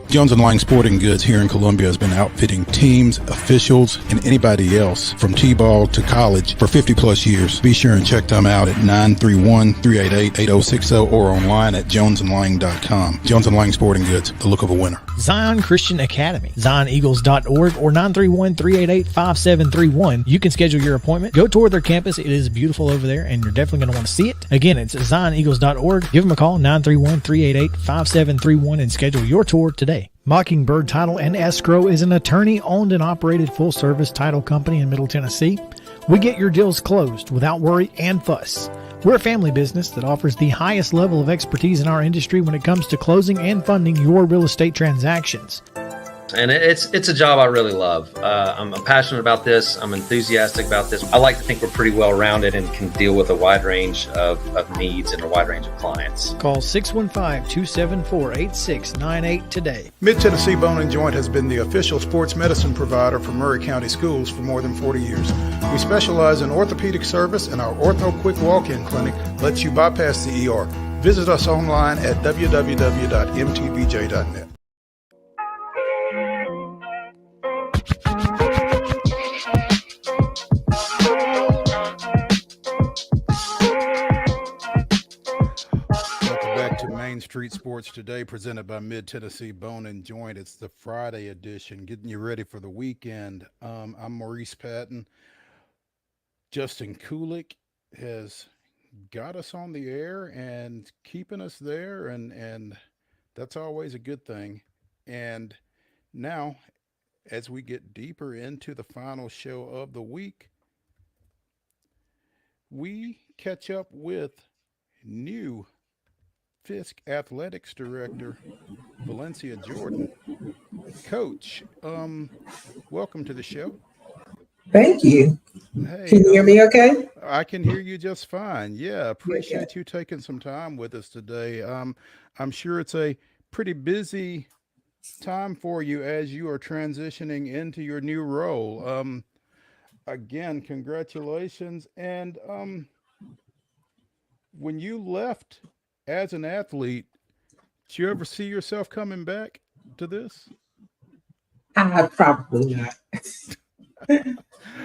Jones & Lang Sporting Goods here in Columbia has been outfitting teams, officials, and anybody else from T-ball to college for 50-plus years. Be sure and check them out at 931-388-8060 or online at jonesandlang.com. Jones & Lang Sporting Goods, the look of a winner. Zion Christian Academy, ZionEagles.org, or 931-388-5731. You can schedule your appointment. Go tour their campus. It is beautiful over there, and you're definitely going to want to see it. Again, it's ZionEagles.org. Give them a call, 931-388-5731, and schedule your tour today. Mockingbird Title and Escrow is an attorney-owned and operated full-service title company in Middle Tennessee. We get your deals closed without worry and fuss. We're a family business that offers the highest level of expertise in our industry when it comes to closing and funding your real estate transactions. And it's a job I really love. I'm passionate about this. I'm enthusiastic about this. I like to think we're pretty well rounded and can deal with a wide range of needs and a wide range of clients. Call 615-274-8698 today. Mid-Tennessee Bone and Joint has been the official sports medicine provider for Murray County Schools for more than 40 years. We specialize in orthopedic service, and our Ortho Quick Walk-In Clinic lets you bypass the ER. Visit us online at www.mtbj.net. Main Street Sports Today, presented by Mid-Tennessee Bone and Joint. It's the Friday edition, getting you ready for the weekend. I'm Maurice Patton. Justin Kulik has got us on the air and keeping us there, and that's always a good thing. And now, as we get deeper into the final show of the week, we catch up with new FISK Athletics Director, Valencia Jordan. Coach, welcome to the show. Thank you. Hey, can you hear me okay? I can hear you just fine. Yeah, appreciate you taking some time with us today. I'm sure it's a pretty busy time for you as you are transitioning into your new role. Again, congratulations. And when you left as an athlete, did you ever see yourself coming back to this? Probably not.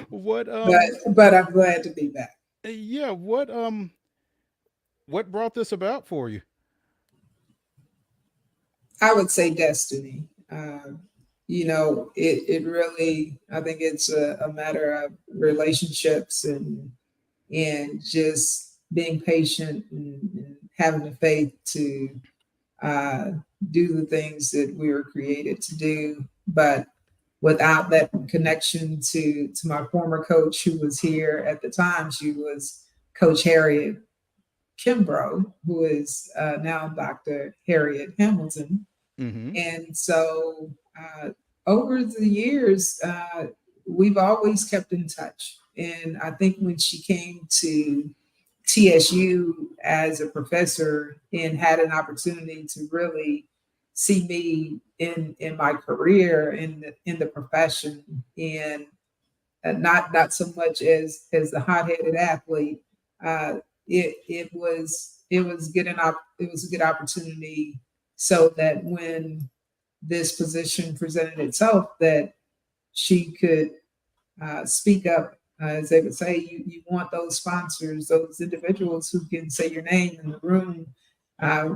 What? But I'm glad to be back. Yeah. What brought this about for you? I would say destiny. It really. I think it's a matter of relationships and just being patient and having the faith to do the things that we were created to do. But without that connection to my former coach who was here at the time, she was Coach Harriet Kimbrough, who is now Dr. Harriet Hamilton. Mm-hmm. And so over the years, we've always kept in touch. And I think when she came to TSU as a professor and had an opportunity to really see me in my career in the profession, and not so much as the hot-headed athlete, it was a good opportunity so that when this position presented itself, that she could speak up. As they would say, you want those sponsors, those individuals who can say your name in the room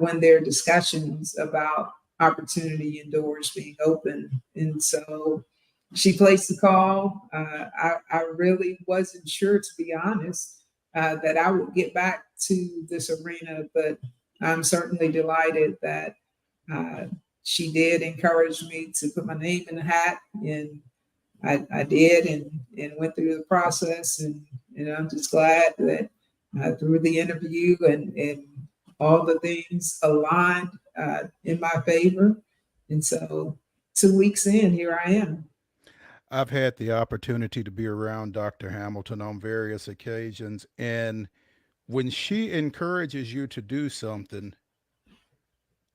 when there are discussions about opportunity and doors being open. And so she placed the call. I really wasn't sure, to be honest, that I would get back to this arena, but I'm certainly delighted that she did encourage me to put my name in the hat, and I did and went through the process, and I'm just glad that through the interview and all the things aligned in my favor. And so 2 weeks in, here I am. I've had the opportunity to be around Dr. Hamilton on various occasions, and when she encourages you to do something,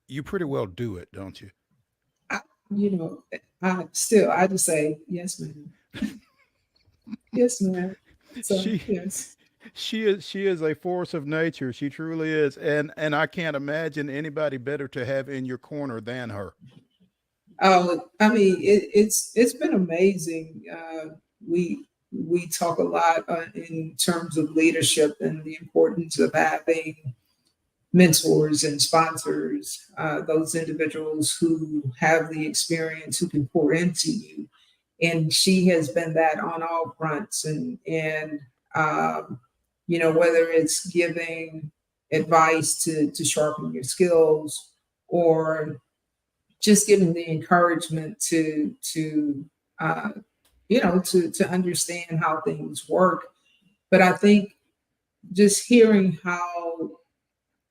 you pretty well do it, don't you? I just say, yes, ma'am. Yes, ma'am. So, yes. She is a force of nature. She truly is. And I can't imagine anybody better to have in your corner than her. Oh, I mean, it's been amazing. We talk a lot in terms of leadership and the importance of having mentors and sponsors, those individuals who have the experience, who can pour into you. And she has been that on all fronts. And you know, whether it's giving advice to sharpen your skills, or just giving the encouragement to you know, to understand how things work. But I think just hearing how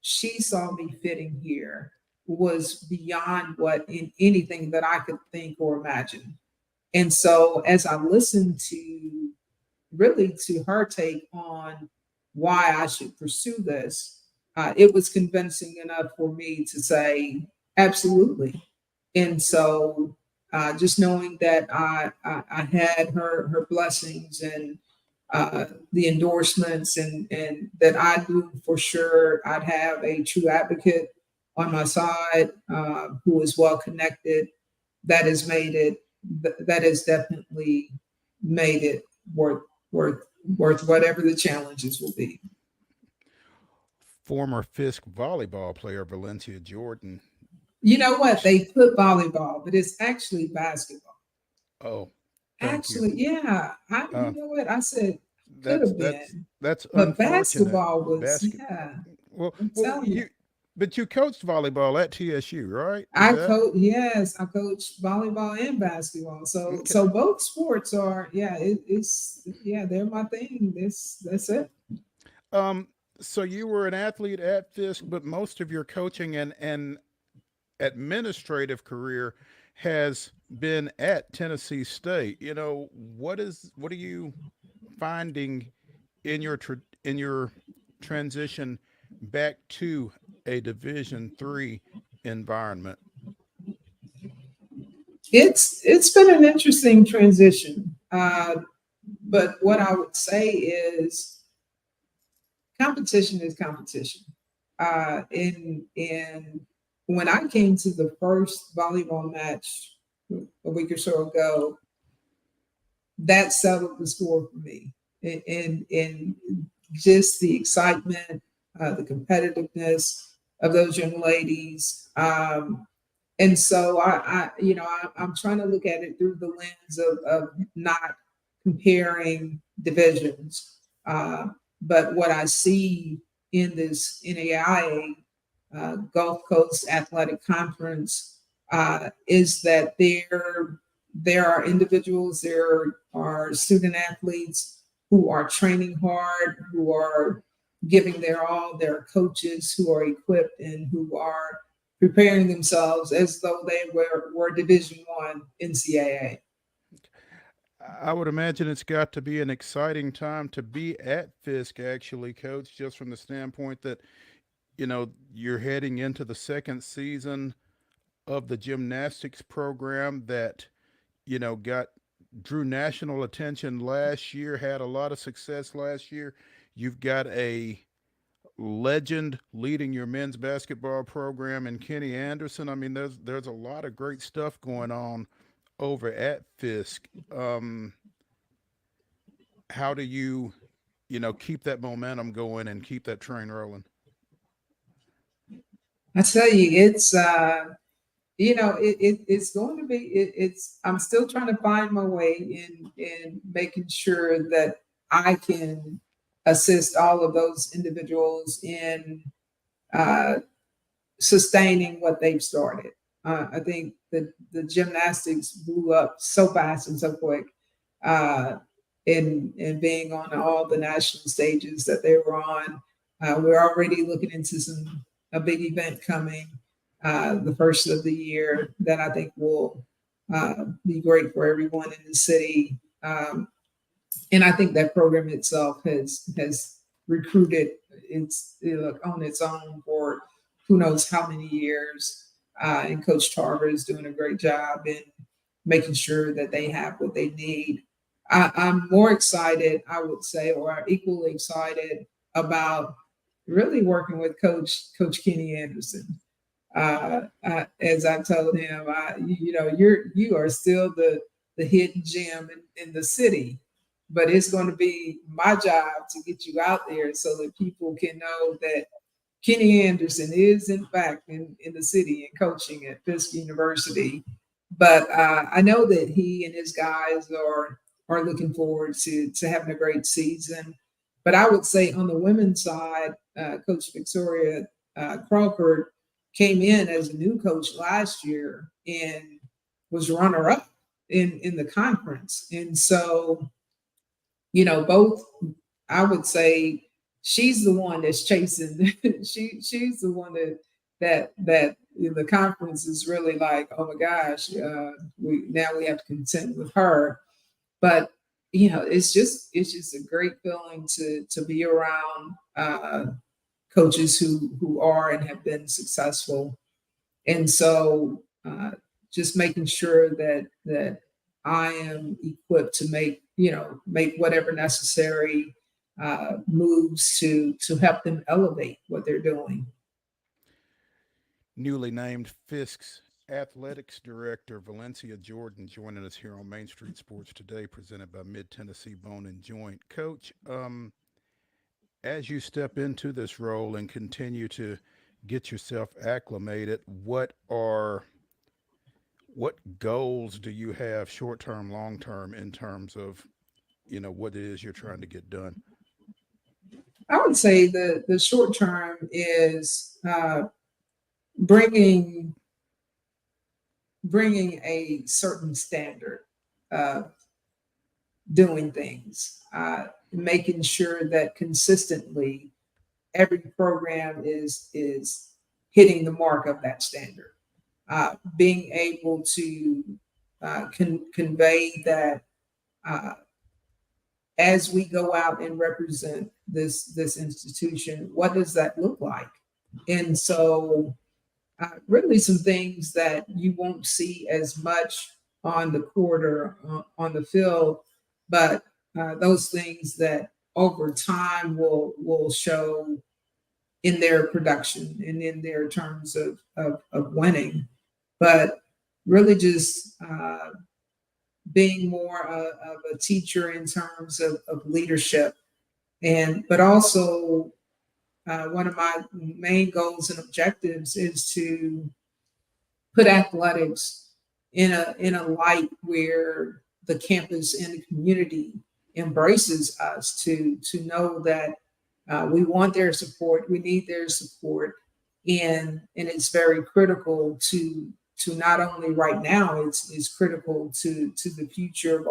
she saw me fitting here was beyond what in anything that I could think or imagine. And so as I listened to really to her take on why I should pursue this, it was convincing enough for me to say, absolutely. And so just knowing that I had her blessings and the endorsements, and that I knew for sure I'd have a true advocate on my side, who is well connected, that has made it, that has definitely made it worth whatever the challenges will be. Former FISK volleyball player Valencia Jordan. You know what? They put volleyball, but it's actually basketball. Oh, actually, yeah. You know what? I said could have been. That's but basketball was yeah. Well, but you coached volleyball at TSU, right? I coached volleyball and basketball. So so both sports are it's they're my thing. That's it. So you were an athlete at FISK, but most of your coaching and administrative career has been at Tennessee State. You know, what are you finding in your transition back to a Division III environment? It's been an interesting transition, but what I would say is competition is competition. And when I came to the first volleyball match a week or so ago, that settled the score for me. And just the excitement, the competitiveness of those young ladies. And so I'm trying to look at it through the lens of not comparing divisions. But what I see in this NAIA, Gulf Coast Athletic Conference, is that there are individuals, there are student athletes who are training hard, who are giving their all, there are coaches who are equipped and who are preparing themselves as though they were Division I NCAA. I would imagine it's got to be an exciting time to be at FISK, actually, Coach, just from the standpoint that, you know, you're heading into the second season of the gymnastics program that, you know, drew national attention last year, had a lot of success last year. You've got a legend leading your men's basketball program in Kenny Anderson. I mean, there's a lot of great stuff going on over at FISK. How do you keep that momentum going and keep that train rolling? I tell you, it's it's going to be. I'm still trying to find my way in making sure that I can assist all of those individuals in sustaining what they've started. I think that the gymnastics blew up so fast and so quick, in being on all the national stages that they were on. We're already looking into a big event coming, the first of the year, that I think will be great for everyone in the city. And I think that program itself has recruited on its own for who knows how many years. And Coach Tarver is doing a great job in making sure that they have what they need. I'm more excited, I would say, or equally excited about really working with Coach Kenny Anderson. As I told him, you are still the hidden gem in the city, but it's going to be my job to get you out there so that people can know that Kenny Anderson is in fact in the city and coaching at Fisk University. But I know that he and his guys are looking forward to having a great season. But I would say on the women's side, Coach Victoria Crawford came in as a new coach last year and was runner-up in the conference. And so, both, I would say she's the one that's chasing. She's the one that the conference is really like, oh my gosh, we have to contend with her. But it's just a great feeling to be around coaches who are and have been successful. And so just making sure that I am equipped to make whatever necessary moves to help them elevate what they're doing. Newly named FISK's Athletics Director Valencia Jordan joining us here on Main Street Sports Today, presented by Mid Tennessee Bone and Joint. Coach, as you step into this role and continue to get yourself acclimated, what goals do you have, short term, long term, in terms of what it is you're trying to get done? I would say the short term is bringing a certain standard of doing things, making sure that consistently every program is hitting the mark of that standard, being able to convey that as we go out and represent this institution, what does that look like? And so really some things that you won't see as much on the court or on the field, but those things that over time will show in their production and in their terms of winning. But really just being more of a teacher in terms of leadership, but also one of my main goals and objectives is to put athletics in a light where the campus and the community embraces us, to know that we want their support, we need their support, and it's very critical to not only right now, it's critical to the future of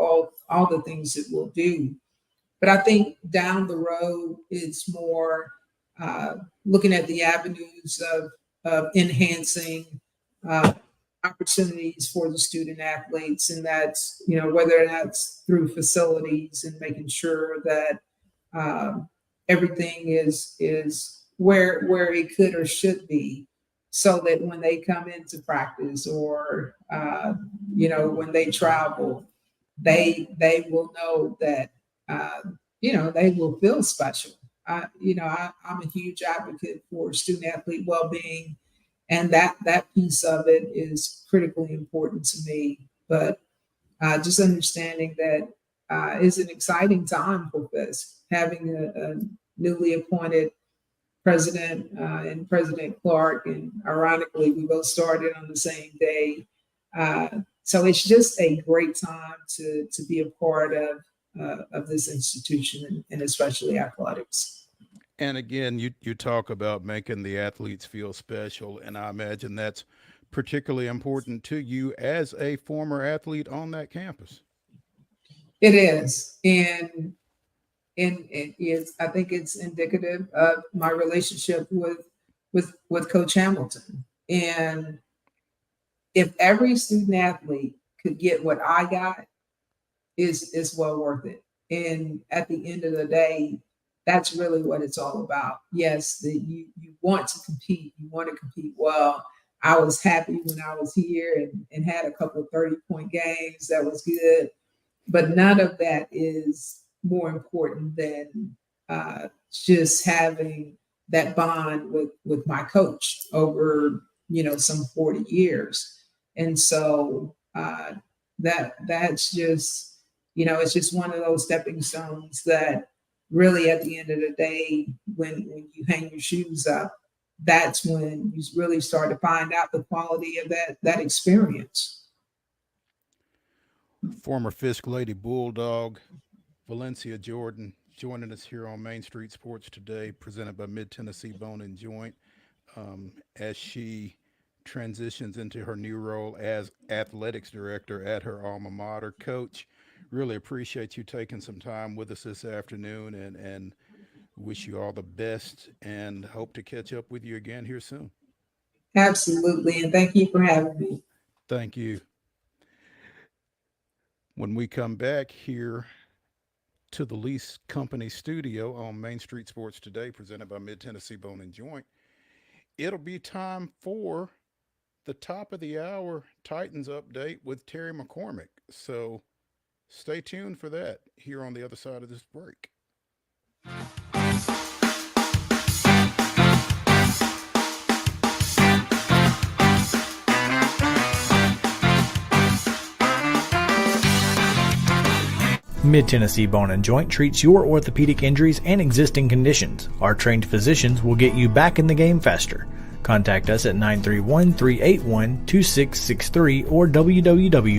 all the things that we'll do. But I think down the road, it's more looking at the avenues of enhancing opportunities for the student athletes, and that's whether that's through facilities and making sure that everything is where it could or should be, so that when they come into practice or when they travel, they will know that they will feel special. I'm a huge advocate for student athlete well-being, and that piece of it is critically important to me. But just understanding that is an exciting time for FISK, having a newly appointed president and President Clark, and ironically, we both started on the same day. So it's just a great time to be a part of this institution, and especially athletics. And again, you talk about making the athletes feel special, and I imagine that's particularly important to you as a former athlete on that campus. It is, and it is. I think it's indicative of my relationship with Coach Hamilton. And if every student athlete could get what I got, is well worth it. And at the end of the day, that's really what it's all about. Yes, you want to compete, you want to compete well. I was happy when I was here and had a couple of 30-point games. That was good. But none of that is more important than just having that bond with my coach over some 40 years. And so that's just it's just one of those stepping stones that really at the end of the day, when you hang your shoes up, that's when you really start to find out the quality of that experience. Former FISK Lady Bulldog, Valencia Jordan, joining us here on Main Street Sports Today, presented by Mid-Tennessee Bone and Joint, as she transitions into her new role as athletics director at her alma mater. Coach, really appreciate you taking some time with us this afternoon, and wish you all the best and hope to catch up with you again here soon. Absolutely, and thank you for having me. Thank you. When we come back here to the Lease Company studio on Main Street Sports Today, presented by Mid-Tennessee Bone and Joint, it'll be time for the top of the hour Titans update with Terry McCormick. So stay tuned for that here on the other side of this break. Mid-Tennessee Bone and Joint treats your orthopedic injuries and existing conditions. Our trained physicians will get you back in the game faster. Contact us at 931-381-2663 or www.mtbj.net.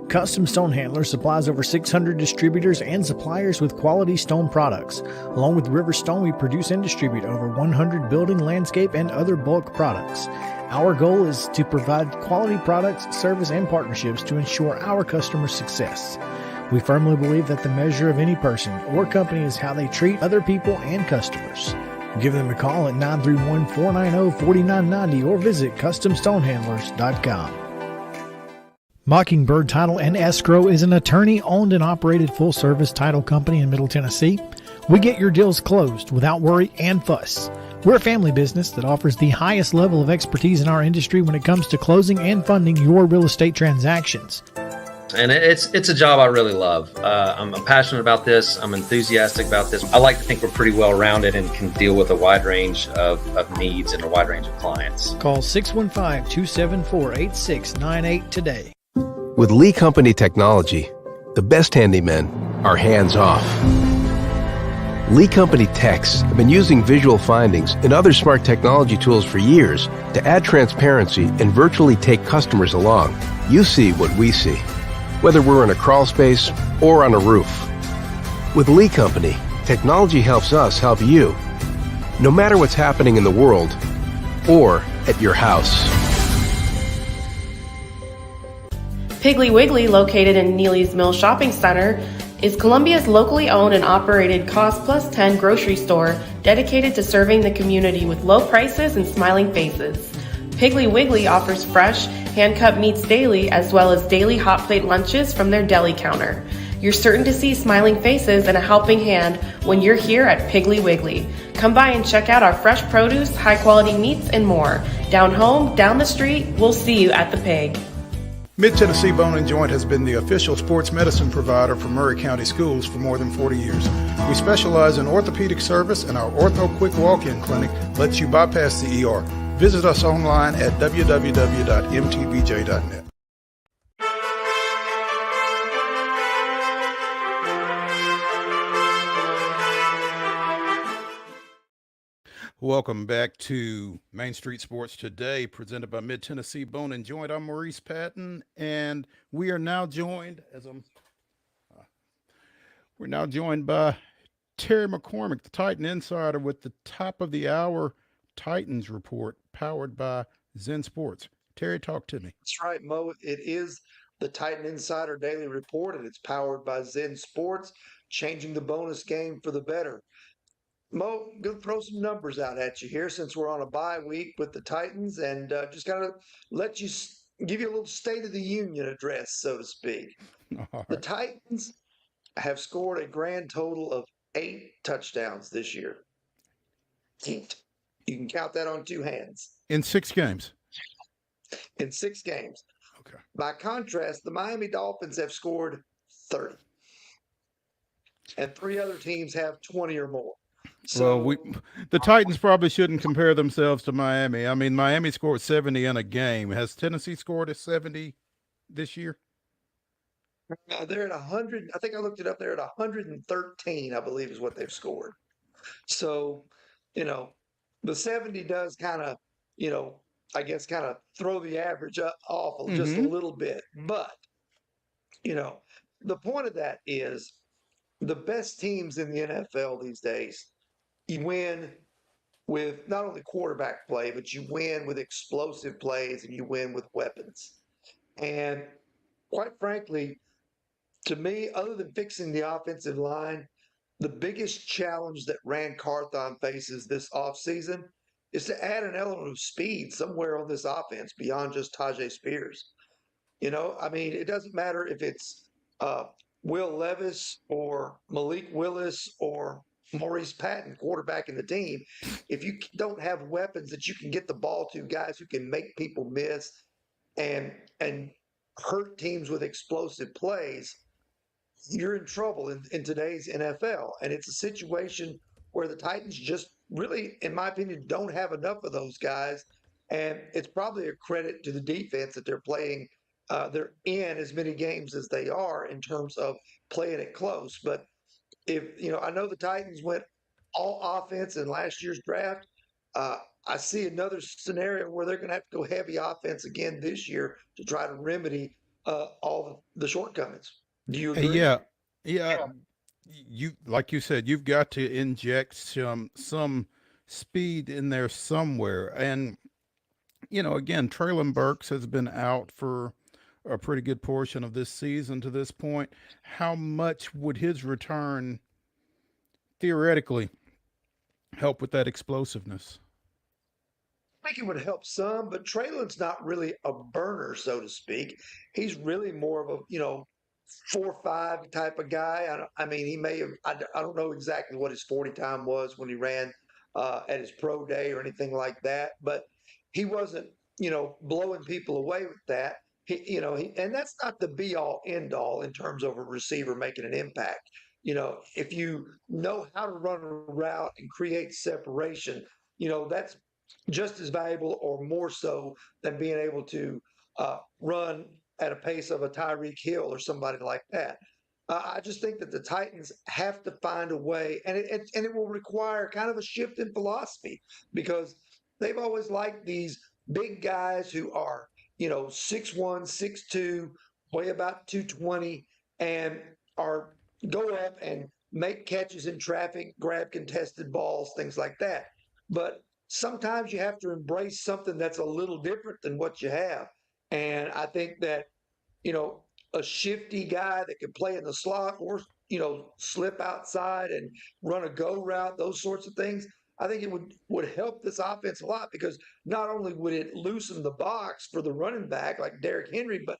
Custom Stone Handler supplies over 600 distributors and suppliers with quality stone products. Along with River Stone, we produce and distribute over 100 building, landscape, and other bulk products. Our goal is to provide quality products, service, and partnerships to ensure our customers' success. We firmly believe that the measure of any person or company is how they treat other people and customers. Give them a call at 931-490-4990 or visit CustomStonehandlers.com. Mockingbird Title and Escrow is an attorney-owned and operated full-service title company in Middle Tennessee. We get your deals closed without worry and fuss. We're a family business that offers the highest level of expertise in our industry when it comes to closing and funding your real estate transactions. And it's a job I really love. I'm passionate about this. I'm enthusiastic about this. I like to think we're pretty well-rounded and can deal with a wide range of needs and a wide range of clients. Call 615-274-8698 today. With Lee Company technology, the best handymen are hands-off. Lee Company techs have been using visual findings and other smart technology tools for years to add transparency and virtually take customers along. You see what we see, whether we're in a crawl space or on a roof. With Lee Company, technology helps us help you, no matter what's happening in the world or at your house. Piggly Wiggly, located in Neely's Mill Shopping Center, is Columbia's locally owned and operated Cost Plus 10 grocery store dedicated to serving the community with low prices and smiling faces. Piggly Wiggly offers fresh, hand-cut meats daily as well as daily hot plate lunches from their deli counter. You're certain to see smiling faces and a helping hand when you're here at Piggly Wiggly. Come by and check out our fresh produce, high-quality meats, and more. Down home, down the street, we'll see you at the Pig. Mid-Tennessee Bone and Joint has been the official sports medicine provider for Murray County Schools for more than 40 years. We specialize in orthopedic service, and our Ortho Quick Walk-In Clinic lets you bypass the ER. Visit us online at www.mtbj.net. Welcome back to Main Street Sports Today, presented by Mid-Tennessee Bone and Joint. I'm Maurice Patton, and we are now joined by Terry McCormick, the Titan Insider, with the top of the hour Titans report, powered by Zen Sports. Terry, talk to me. That's right, Mo. It is the Titan Insider Daily Report, and it's powered by Zen Sports, changing the bonus game for the better. Mo, going to throw some numbers out at you here since we're on a bye week with the Titans, and just kind of give you a little State of the Union address, so to speak. Right. The Titans have scored a grand total of 8 touchdowns this year. 8. You can count that on 2 hands. In 6 games? In 6 games. Okay. By contrast, the Miami Dolphins have scored 30. And 3 other teams have 20 or more. Well, So the Titans probably shouldn't compare themselves to Miami. I mean, Miami scored 70 in a game. Has Tennessee scored a 70 this year? they're at 100. I think I looked it up. They're at 113, I believe, is what they've scored. So, you know, the 70 does kind of, you know, I guess kind of throw the average up off just a Mm-hmm. little bit. But, you know, the point of that is the best teams in the NFL these days, you win with not only quarterback play, but you win with explosive plays and you win with weapons. And quite frankly, to me, other than fixing the offensive line, the biggest challenge that Rand Carthon faces this offseason is to add an element of speed somewhere on this offense beyond just Tajay Spears. You know, I mean, it doesn't matter if it's uh, Will Levis or Malik Willis or Maurice Patton quarterbacking the team. If you don't have weapons that you can get the ball to, guys who can make people miss and hurt teams with explosive plays, you're in trouble in today's NFL. And it's a situation where the Titans just really, in my opinion, don't have enough of those guys. And it's probably a credit to the defense that they're playing. They're in as many games as they are in terms of playing it close. But if, you know, I know the Titans went all offense in last year's draft. Uh, I see another scenario where they're going to have to go heavy offense again this year to try to remedy all the shortcomings. Do you agree? Yeah, yeah. You like you said, you've got to inject some speed in there somewhere. And again, Traylon Burks has been out for a pretty good portion of this season to this point. How much would his return theoretically help with that explosiveness? I think it would help some, but Traylon's not really a burner, so to speak. He's really more of a, 4.5 type of guy. I mean, he may have, I don't know exactly what his 40 time was when he ran at his pro day or anything like that, but he wasn't, blowing people away with that. And that's not the be all end all in terms of a receiver making an impact. If you know how to run a route and create separation, that's just as valuable or more so than being able to run at a pace of a Tyreek Hill or somebody like that. I just think that the Titans have to find a way, and it will require kind of a shift in philosophy because they've always liked these big guys who are 6'1", 6'2", weigh about 220, and are go up and make catches in traffic, grab contested balls, things like that. But sometimes you have to embrace something that's a little different than what you have. And I think that, a shifty guy that can play in the slot or, slip outside and run a go route, those sorts of things, I think it would help this offense a lot because not only would it loosen the box for the running back like Derrick Henry, but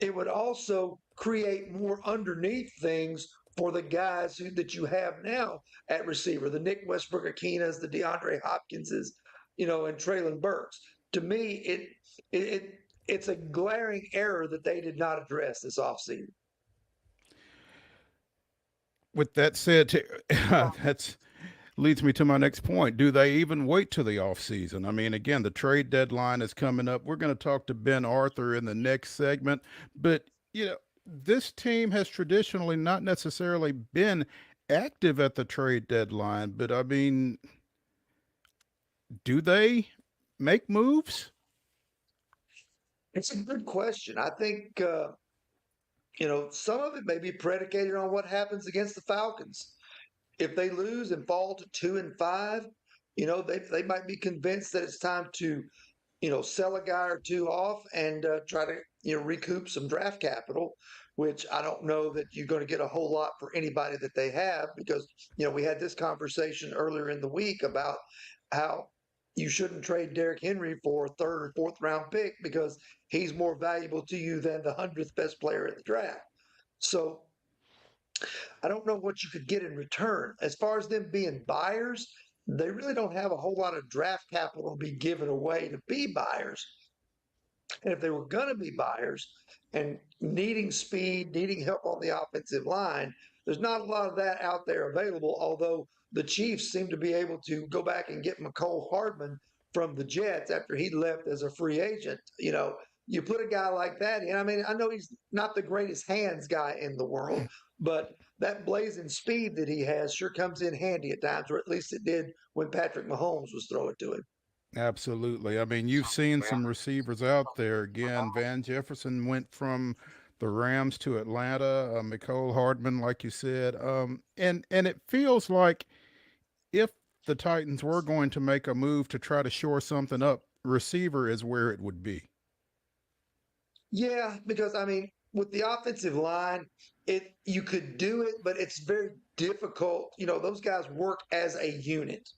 it would also create more underneath things for the guys that you have now at receiver, the Nick Westbrook-Akinas, the DeAndre Hopkinses, and Traylon Burks. To me, it's a glaring error that they did not address this offseason. With that said, that's leads me to my next point. Do they even wait to the offseason? I mean, again, the trade deadline is coming up. We're going to talk to Ben Arthur in the next segment. But, this team has traditionally not necessarily been active at the trade deadline. But, I mean, do they make moves? It's a good question. I think, some of it may be predicated on what happens against the Falcons. If they lose and fall to 2-5, they might be convinced that it's time to, sell a guy or two off and try to, recoup some draft capital, which I don't know that you're going to get a whole lot for anybody that they have because, we had this conversation earlier in the week about how you shouldn't trade Derrick Henry for a third or fourth round pick because he's more valuable to you than the 100th best player in the draft. So I don't know what you could get in return. As far as them being buyers, they really don't have a whole lot of draft capital to be given away to be buyers. And if they were going to be buyers and needing speed, needing help on the offensive line, There's not a lot of that out there available, although the Chiefs seem to be able to go back and get McCole Hardman from the Jets after he left as a free agent. You put a guy like that in. I mean, I know he's not the greatest hands guy in the world, but that blazing speed that he has sure comes in handy at times, or at least it did when Patrick Mahomes was throwing to him. Absolutely. I mean, you've seen some receivers out there. Again, Van Jefferson went from the Rams to Atlanta. McCole Hardman, like you said, and it feels like if the Titans were going to make a move to try to shore something up, receiver is where it would be. Yeah, because I mean, with the offensive line, you could do it, but it's very difficult. Those guys work as a unit.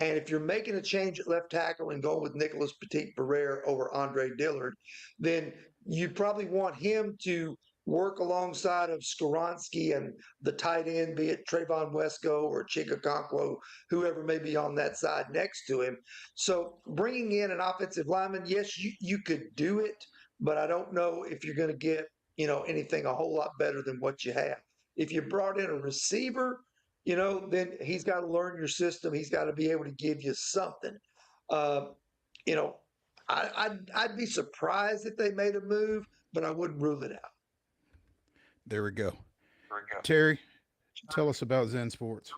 And if you're making a change at left tackle and going with Nicholas Petit-Barrere over Andre Dillard, then you'd probably want him to work alongside of Skoronski and the tight end, be it Trayvon Wesco or Chikakonkwo, whoever may be on that side next to him. So bringing in an offensive lineman, yes, you could do it, but I don't know if you're going to get, anything a whole lot better than what you have. If you brought in a receiver, then he's got to learn your system. He's got to be able to give you something. I'd be surprised if they made a move, but I wouldn't rule it out. There we go. Terry, tell us about Zen Sports.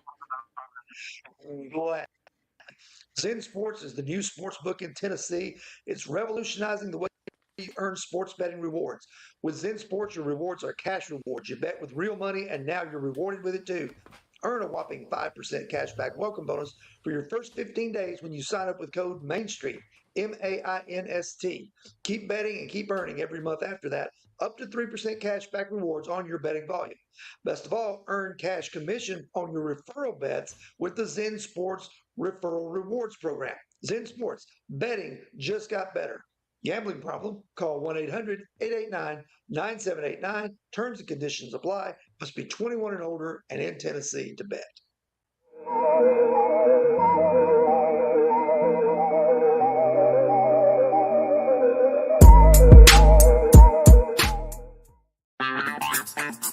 Zen Sports is the new sports book in Tennessee. It's revolutionizing the way you earn sports betting rewards. With Zen Sports, your rewards are cash rewards. You bet with real money, and now you're rewarded with it too. Earn a whopping 5% cashback welcome bonus for your first 15 days when you sign up with code MAINSTREET, MAINST. Keep betting and keep earning every month after that, up to 3% cashback rewards on your betting volume. Best of all, earn cash commission on your referral bets with the Zen Sports Referral Rewards Program. Zen Sports, betting just got better. Gambling problem? Call 1-800-889-9789. Terms and conditions apply. Must be 21 and older and in Tennessee to bet.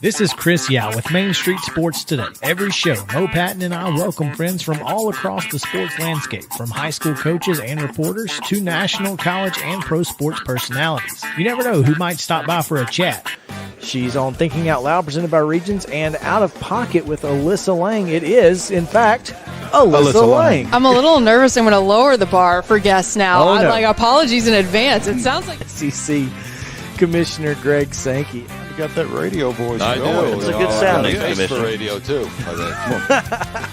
This is Chris Yao with Main Street Sports Today. Every show, Mo Patton and I welcome friends from all across the sports landscape, from high school coaches and reporters to national, college, and pro sports personalities. You never know who might stop by for a chat. She's on Thinking Out Loud, presented by Regions, and Out of Pocket with Alyssa Lang. It is, in fact, Alyssa Lang. I'm a little nervous. I'm going to lower the bar for guests now. Oh, no. Apologies in advance. It sounds like SEC Commissioner Greg Sankey. You got that radio voice. I do. It's a good sound. Thanks for radio, too.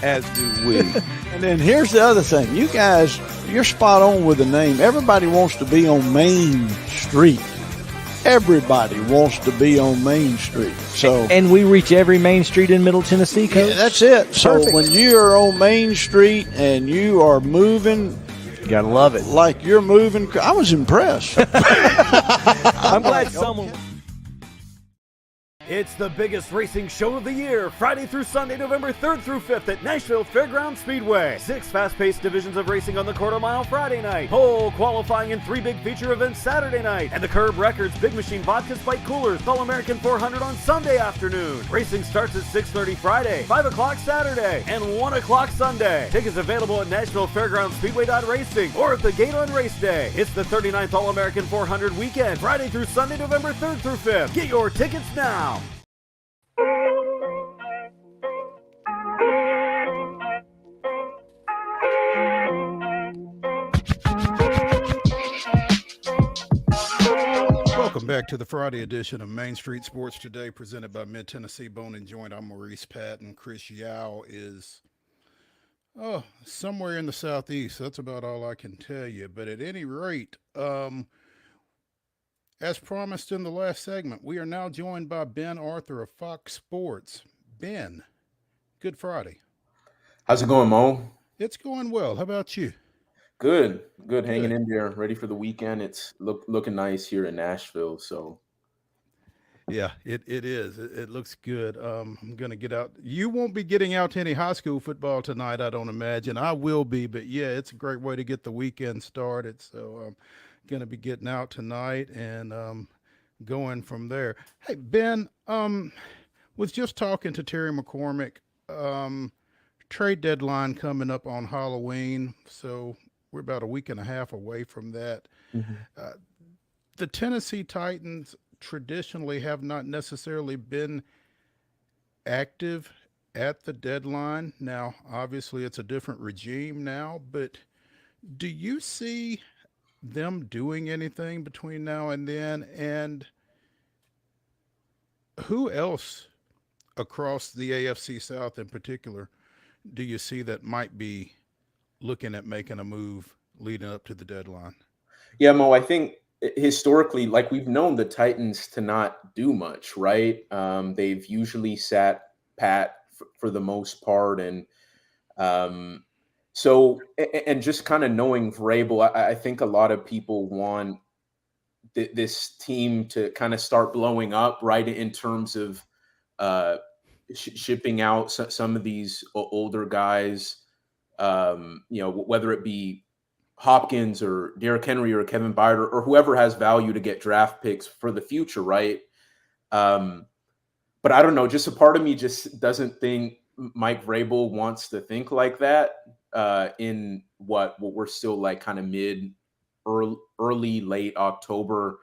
As do we. And then here's the other thing. You guys, you're spot on with the name. Everybody wants to be on Main Street. Everybody wants to be on Main Street. So, and we reach every main street in Middle Tennessee, Coach? Yeah, that's it. So Perfect. when you are on Main Street and you are moving, you gotta love it. Like you're moving. I was impressed. I'm glad someone... It's the biggest racing show of the year, Friday through Sunday, November 3rd through 5th at Nashville Fairgrounds Speedway. 6 fast-paced divisions of racing on the quarter-mile Friday night, pole qualifying and 3 big feature events Saturday night, and the Curb Records Big Machine Vodka Spike Coolers All-American 400 on Sunday afternoon. Racing starts at 6:30 Friday, 5 o'clock Saturday, and 1 o'clock Sunday. Tickets available at NashvilleFairgroundsSpeedway.racing or at the gate on race day. It's the 39th All-American 400 weekend, Friday through Sunday, November 3rd through 5th. Get your tickets now. Welcome back to the Friday edition of Main Street Sports Today, presented by Mid-Tennessee Bone and Joint. I'm Maurice Patton. Chris Yao is somewhere in the southeast. That's about all I can tell you. But at any rate, as promised in the last segment, we are now joined by Ben Arthur of Fox Sports. Ben, good Friday. How's it going, Mo? It's going well. How about you? Good. Hanging in there, ready for the weekend. It's looking nice here in Nashville. So, yeah, it is. It looks good. I'm gonna get out. You won't be getting out to any high school football tonight, I don't imagine. I will be, but yeah, it's a great way to get the weekend started. So I'm gonna be getting out tonight and going from there. Hey Ben, when was just talking to Terry McCormick. Trade deadline coming up on Halloween, so we're about a week and a half away from that. Uh, the Tennessee Titans traditionally have not necessarily been active at the deadline. Now, obviously, it's a different regime now, but do you see them doing anything between now and then? And who else across the AFC South in particular do you see that might be looking at making a move leading up to the deadline? Yeah, Mo, I think historically, like we've known the Titans to not do much, right? They've usually sat pat for the most part. And and just kind of knowing Vrabel, I think a lot of people want this team to kind of start blowing up, right? In terms of uh, shipping out some of these older guys, whether it be Hopkins or Derrick Henry or Kevin Byard or whoever has value to get draft picks for the future, right? But I don't know, just a part of me just doesn't think Mike Vrabel wants to think like that in what we're still like kind of early, late October.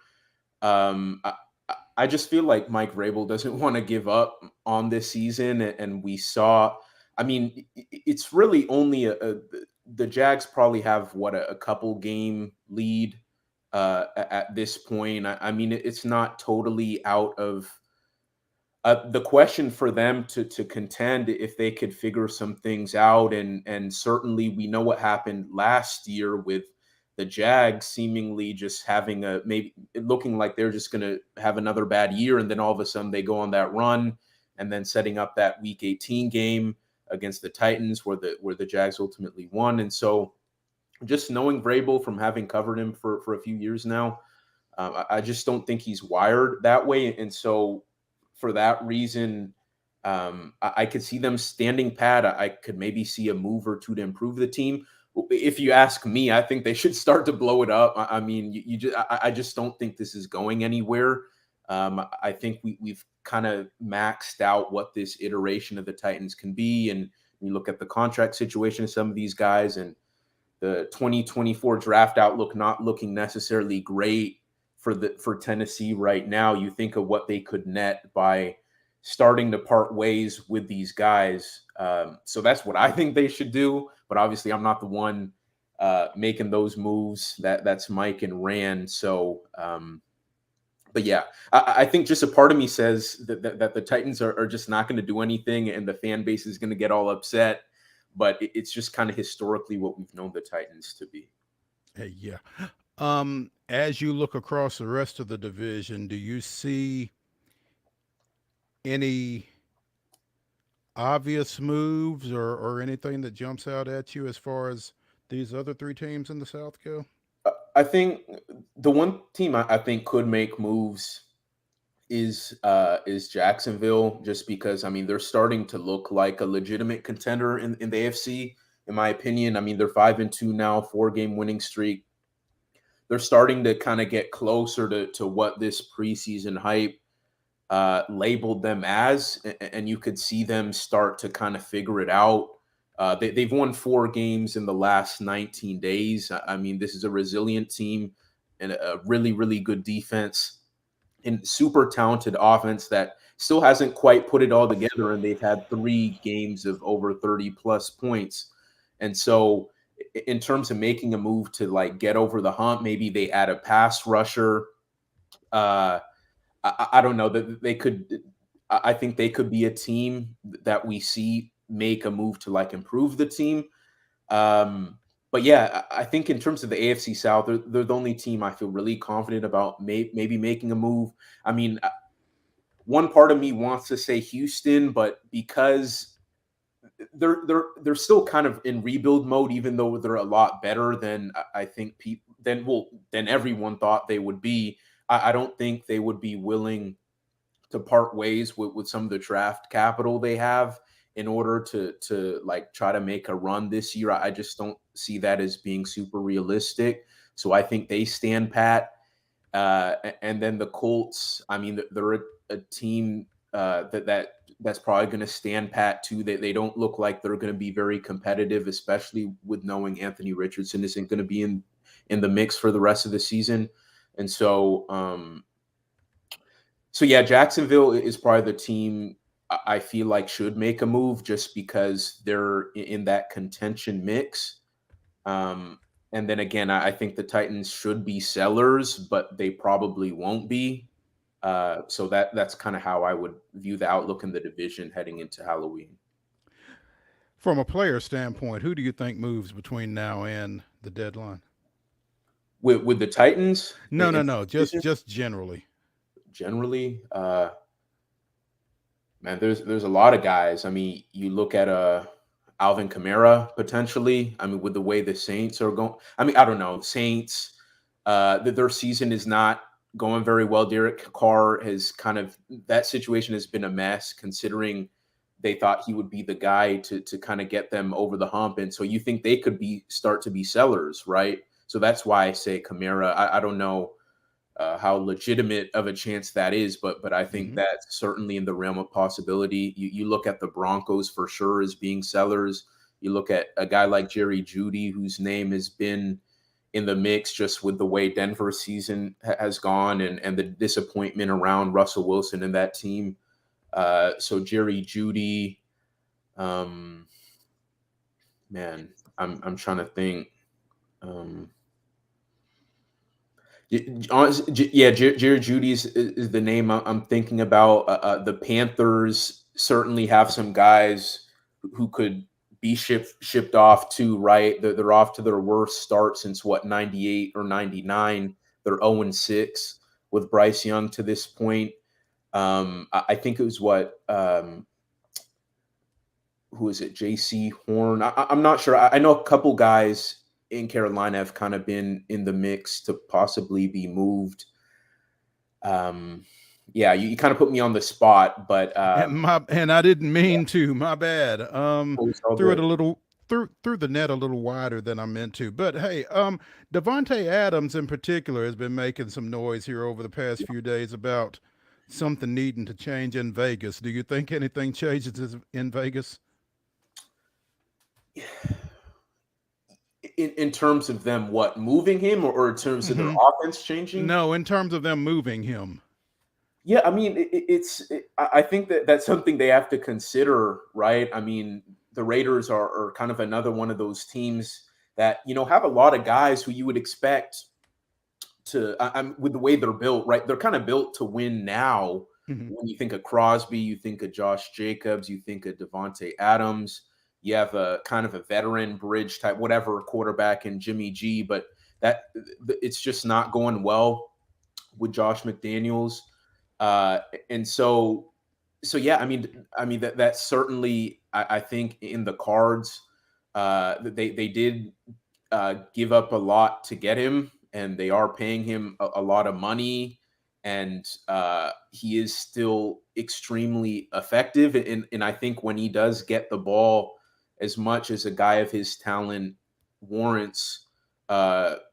I just feel like Mike Vrabel doesn't want to give up on this season. And we saw, I mean, it's really only the Jags probably have a couple game lead at this point. I mean, it's not totally out of the question for them to contend if they could figure some things out. And certainly we know what happened last year with the Jags seemingly just having maybe looking like they're just going to have another bad year. And then all of a sudden they go on that run and then setting up that week 18 game against the Titans where the Jags ultimately won. And so just knowing Vrabel from having covered him for a few years now, I just don't think he's wired that way. And so for that reason, I could see them standing pat. I could maybe see a move or two to improve the team. If you ask me, I think they should start to blow it up. I mean, I just don't think this is going anywhere. I think we've kind of maxed out what this iteration of the Titans can be. And you look at the contract situation of some of these guys and the 2024 draft outlook not looking necessarily great for Tennessee right now. You think of what they could net by starting to part ways with these guys. So that's what I think they should do. But obviously, I'm not the one making those moves. That's Mike and Rand. So, but yeah, I think just a part of me says that the Titans are just not going to do anything, and the fan base is going to get all upset. But it's just kind of historically what we've known the Titans to be. Hey, yeah. As you look across the rest of the division, do you see any obvious moves or anything that jumps out at you as far as these other three teams in the South go? I think the one team I think could make moves is Jacksonville, just because, I mean, they're starting to look like a legitimate contender in the AFC, in my opinion. I mean, they're 5-2 now, 4-game winning streak. They're starting to kind of get closer to what this preseason hype labeled them as, and you could see them start to kind of figure it out. They've won 4 games in the last 19 days. I mean, this is a resilient team and a really, really good defense and super talented offense that still hasn't quite put it all together. And they've had 3 games of over 30 plus points. And so in terms of making a move to like get over the hump, maybe they add a pass rusher. I don't know that they could. I think they could be a team that we see make a move to like improve the team. But yeah, I think in terms of the AFC South, they're the only team I feel really confident about maybe making a move. I mean, one part of me wants to say Houston, but because they're still kind of in rebuild mode, even though they're a lot better than I think than everyone thought they would be. I don't think they would be willing to part ways with some of the draft capital they have in order to like try to make a run this year. I just don't see that as being super realistic. So I think they stand pat. And then the Colts, I mean, they're a team that that's probably going to stand pat too. They don't look like they're going to be very competitive, especially with knowing Anthony Richardson isn't going to be in the mix for the rest of the season. And so, yeah, Jacksonville is probably the team I feel like should make a move just because they're in that contention mix. And then again, I think the Titans should be sellers, but they probably won't be. So that's kind of how I would view the outlook in the division heading into Halloween. From a player standpoint, who do you think moves between now and the deadline? With the Titans? No. Just generally. Generally, man, there's a lot of guys. I mean, you look at Alvin Kamara potentially. I mean, with the way the Saints are going, I mean, I don't know. Saints, their season is not going very well. Derek Carr has that situation has been a mess considering they thought he would be the guy to kind of get them over the hump. And so you think they could start to be sellers, right? So that's why I say Kamara. I don't know how legitimate of a chance that is, but I think that's certainly in the realm of possibility. You look at the Broncos for sure as being sellers. You look at a guy like Jerry Jeudy, whose name has been in the mix just with the way Denver's season has gone and the disappointment around Russell Wilson and that team. So Jerry Jeudy, man, I'm trying to think. Jerry Jeudy is the name I'm thinking about. The Panthers certainly have some guys who could be shipped off too, right? They're off to their worst start since 98 or 99. They're 0-6 with Bryce Young to this point. I think it was who is it? JC Horn. I'm not sure. I know a couple guys in Carolina have kind of been in the mix to possibly be moved. Yeah, you kind of put me on the spot, but and I didn't mean to. My bad. Threw it a little through the net a little wider than I meant to. But hey, Davante Adams in particular has been making some noise here over the past few days about something needing to change in Vegas. Do you think anything changes in Vegas? In terms of them, moving him, or in terms of their offense changing? No, in terms of them moving him. Yeah, I mean, I think that's something they have to consider, right? I mean, the Raiders are kind of another one of those teams that, have a lot of guys who you would expect to, with the way they're built, right? They're kind of built to win now. When you think of Crosby, you think of Josh Jacobs, you think of Davante Adams. You have a kind of a veteran bridge type, whatever, quarterback in Jimmy G, but it's just not going well with Josh McDaniels. And so yeah, I mean that's certainly, I think, in the cards. They did give up a lot to get him, and they are paying him a lot of money, and he is still extremely effective. And I think when he does get the ball, as much as a guy of his talent warrants,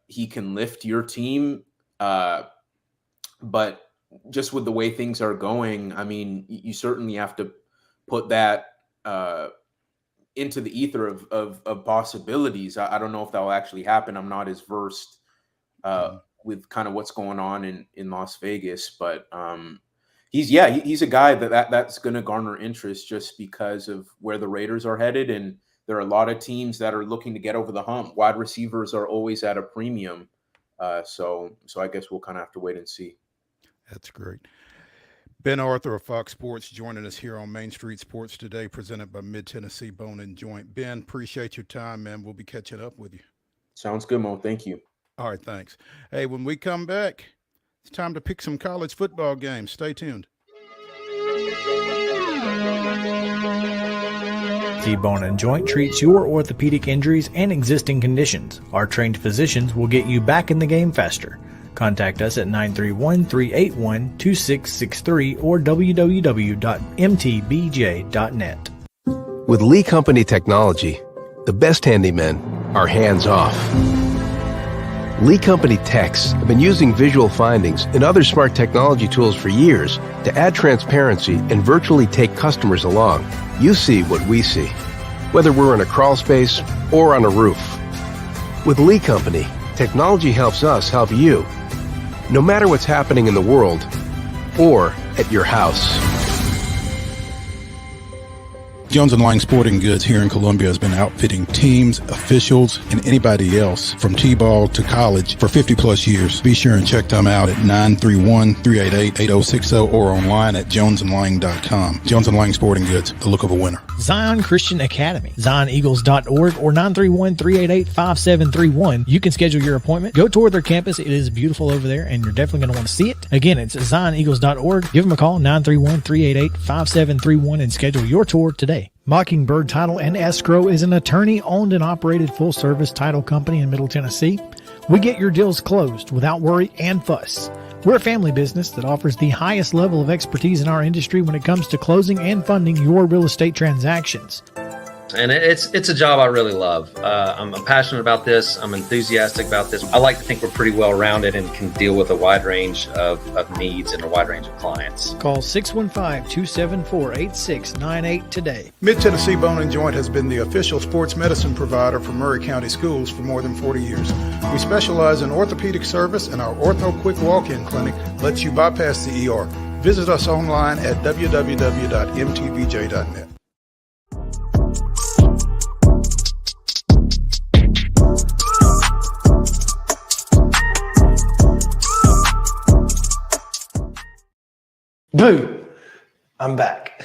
he can lift your team. But just with the way things are going, I mean, you certainly have to put that into the ether of possibilities. I don't know if that will actually happen. I'm not as versed with kind of what's going on in Las Vegas, but he's a guy that's going to garner interest just because of where the Raiders are headed. And there are a lot of teams that are looking to get over the hump. Wide receivers are always at a premium. So I guess we'll kind of have to wait and see. That's great. Ben Arthur of Fox Sports joining us here on Main Street Sports Today, presented by Mid-Tennessee Bone and Joint. Ben, appreciate your time, man. We'll be catching up with you. Sounds good, Mo. Thank you. All right, thanks. Hey, when we come back, it's time to pick some college football games. Stay tuned. T-Bone and Joint treats your orthopedic injuries and existing conditions. Our trained physicians will get you back in the game faster. Contact us at 931-381-2663 or www.mtbj.net. With Lee Company technology, the best handymen are hands-off. Lee Company techs have been using visual findings and other smart technology tools for years to add transparency and virtually take customers along. You see what we see, whether we're in a crawl space or on a roof. With Lee Company, technology helps us help you, no matter what's happening in the world or at your house. Jones & Lang Sporting Goods here in Columbia has been outfitting teams, officials, and anybody else from T-ball to college for 50 plus years. Be sure and check them out at 931-388-8060 or online at jonesandlang.com. Jones & Lang Sporting Goods, the look of a winner. Zion Christian Academy, zioneagles.org or 931-388-5731. You can schedule your appointment. Go tour their campus. It is beautiful over there, and you're definitely going to want to see it. Again, it's zioneagles.org. Give them a call, 931-388-5731, and schedule your tour today. Mockingbird Title and Escrow is an attorney-owned and operated full-service title company in Middle Tennessee. We get your deals closed without worry and fuss. We're a family business that offers the highest level of expertise in our industry when it comes to closing and funding your real estate transactions. And it's a job I really love. I'm passionate about this. I'm enthusiastic about this. I like to think we're pretty well rounded and can deal with a wide range of needs and a wide range of clients. Call 615-274-8698 today. Mid-Tennessee Bone and Joint has been the official sports medicine provider for Murray County Schools for more than 40 years. We specialize in orthopedic service, and our Ortho Quick Walk-In Clinic lets you bypass the ER. Visit us online at www.mtvj.net. Boo! I'm back.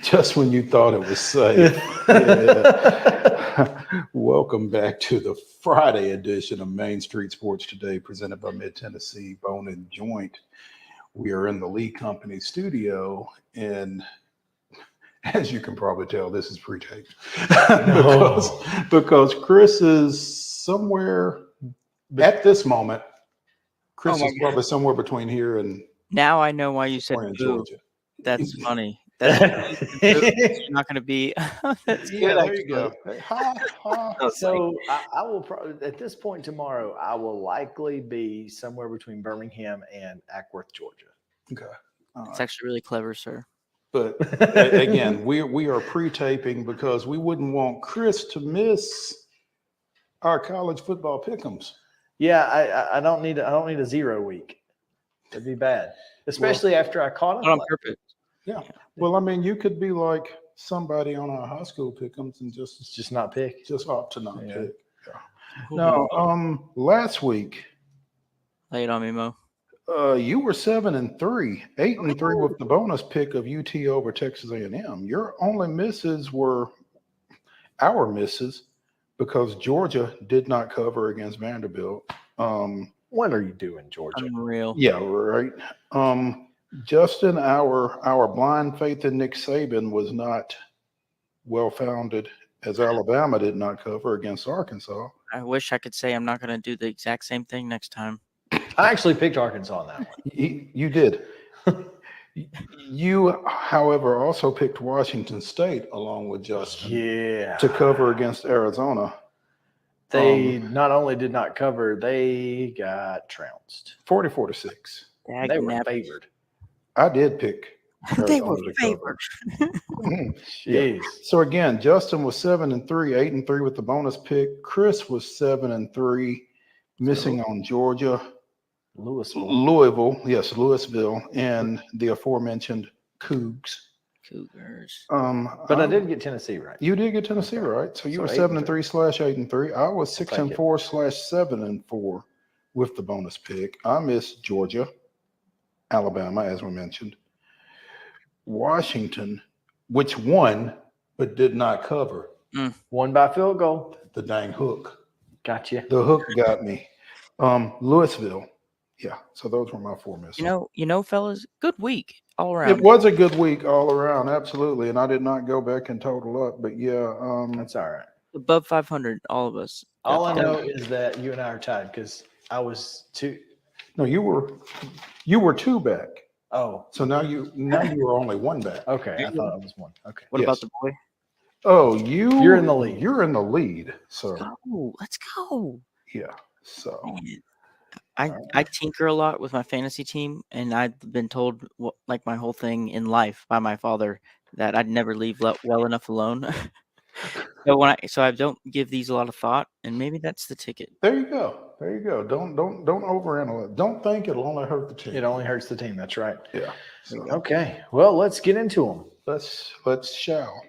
Just when you thought it was safe. Yeah. Welcome back to the Friday edition of Main Street Sports Today, presented by Mid-Tennessee Bone and Joint. We are in the Lee Company studio, and as you can probably tell, this is pre-taped. because Chris is somewhere at this moment. Chris is probably somewhere between here and now I know why you said boo. Georgia. That's funny. That's not going to be. That's good. Yeah, there you go. So I will probably at this point tomorrow. I will likely be somewhere between Birmingham and Ackworth, Georgia. Okay, it's actually really clever, sir. But again, we are pre-taping because we wouldn't want Chris to miss our college football pick'ems. Yeah, I don't need a 0 week. That'd be bad, especially after I caught up. On purpose. Yeah. Well, I mean, you could be like somebody on our high school pick'ems and just not pick. Just opt to not pick. Yeah. Now, last week. Lay it on me, Mo. You were 7-3, 8-3 with the bonus pick of UT over Texas A&M. Your only misses were our misses, because Georgia did not cover against Vanderbilt. What are you doing, Georgia? Unreal. Yeah, right. Justin, our blind faith in Nick Saban was not well-founded, as Alabama did not cover against Arkansas. I wish I could say I'm not going to do the exact same thing next time. I actually picked Arkansas on that one. You did. You, however, also picked Washington State along with Justin to cover against Arizona. They not only did not cover, they got trounced. 44-6. They were favored. I did pick Arizona. They were favored. Yeah. So again, Justin was 7-3, 8-3 with the bonus pick. Chris was 7-3, missing on Georgia. Louisville, and the aforementioned Cougars. But I did get Tennessee right. You did get Tennessee right. So you were 7-3/8-3. I was 6-4/7-4 with the bonus pick. I missed Georgia, Alabama, as we mentioned. Washington, which won but did not cover. Won by field goal. The dang hook. Gotcha. The hook got me. Louisville. Yeah, so those were my four misses. You know, fellas, good week all around. It was a good week all around, absolutely. And I did not go back and total up, but yeah, that's all right. Above 500, all of us. All I know is that you and I are tied because I was 2. No, you were 2 back. Oh, so now you are only 1 back. Okay, I thought I was 1. Okay. What about the boy? Oh, You're in the lead. You're in the lead. So Let's go. yeah. So I tinker a lot with my fantasy team, and I've been told like my whole thing in life by my father that I'd never leave well enough alone. So I don't give these a lot of thought, and maybe that's the ticket. there you go. There you go. Don't overanalyze. Don't think it'll only hurt the team. It only hurts the team. That's right. Yeah. So Okay. Well, let's get into them. let's shall.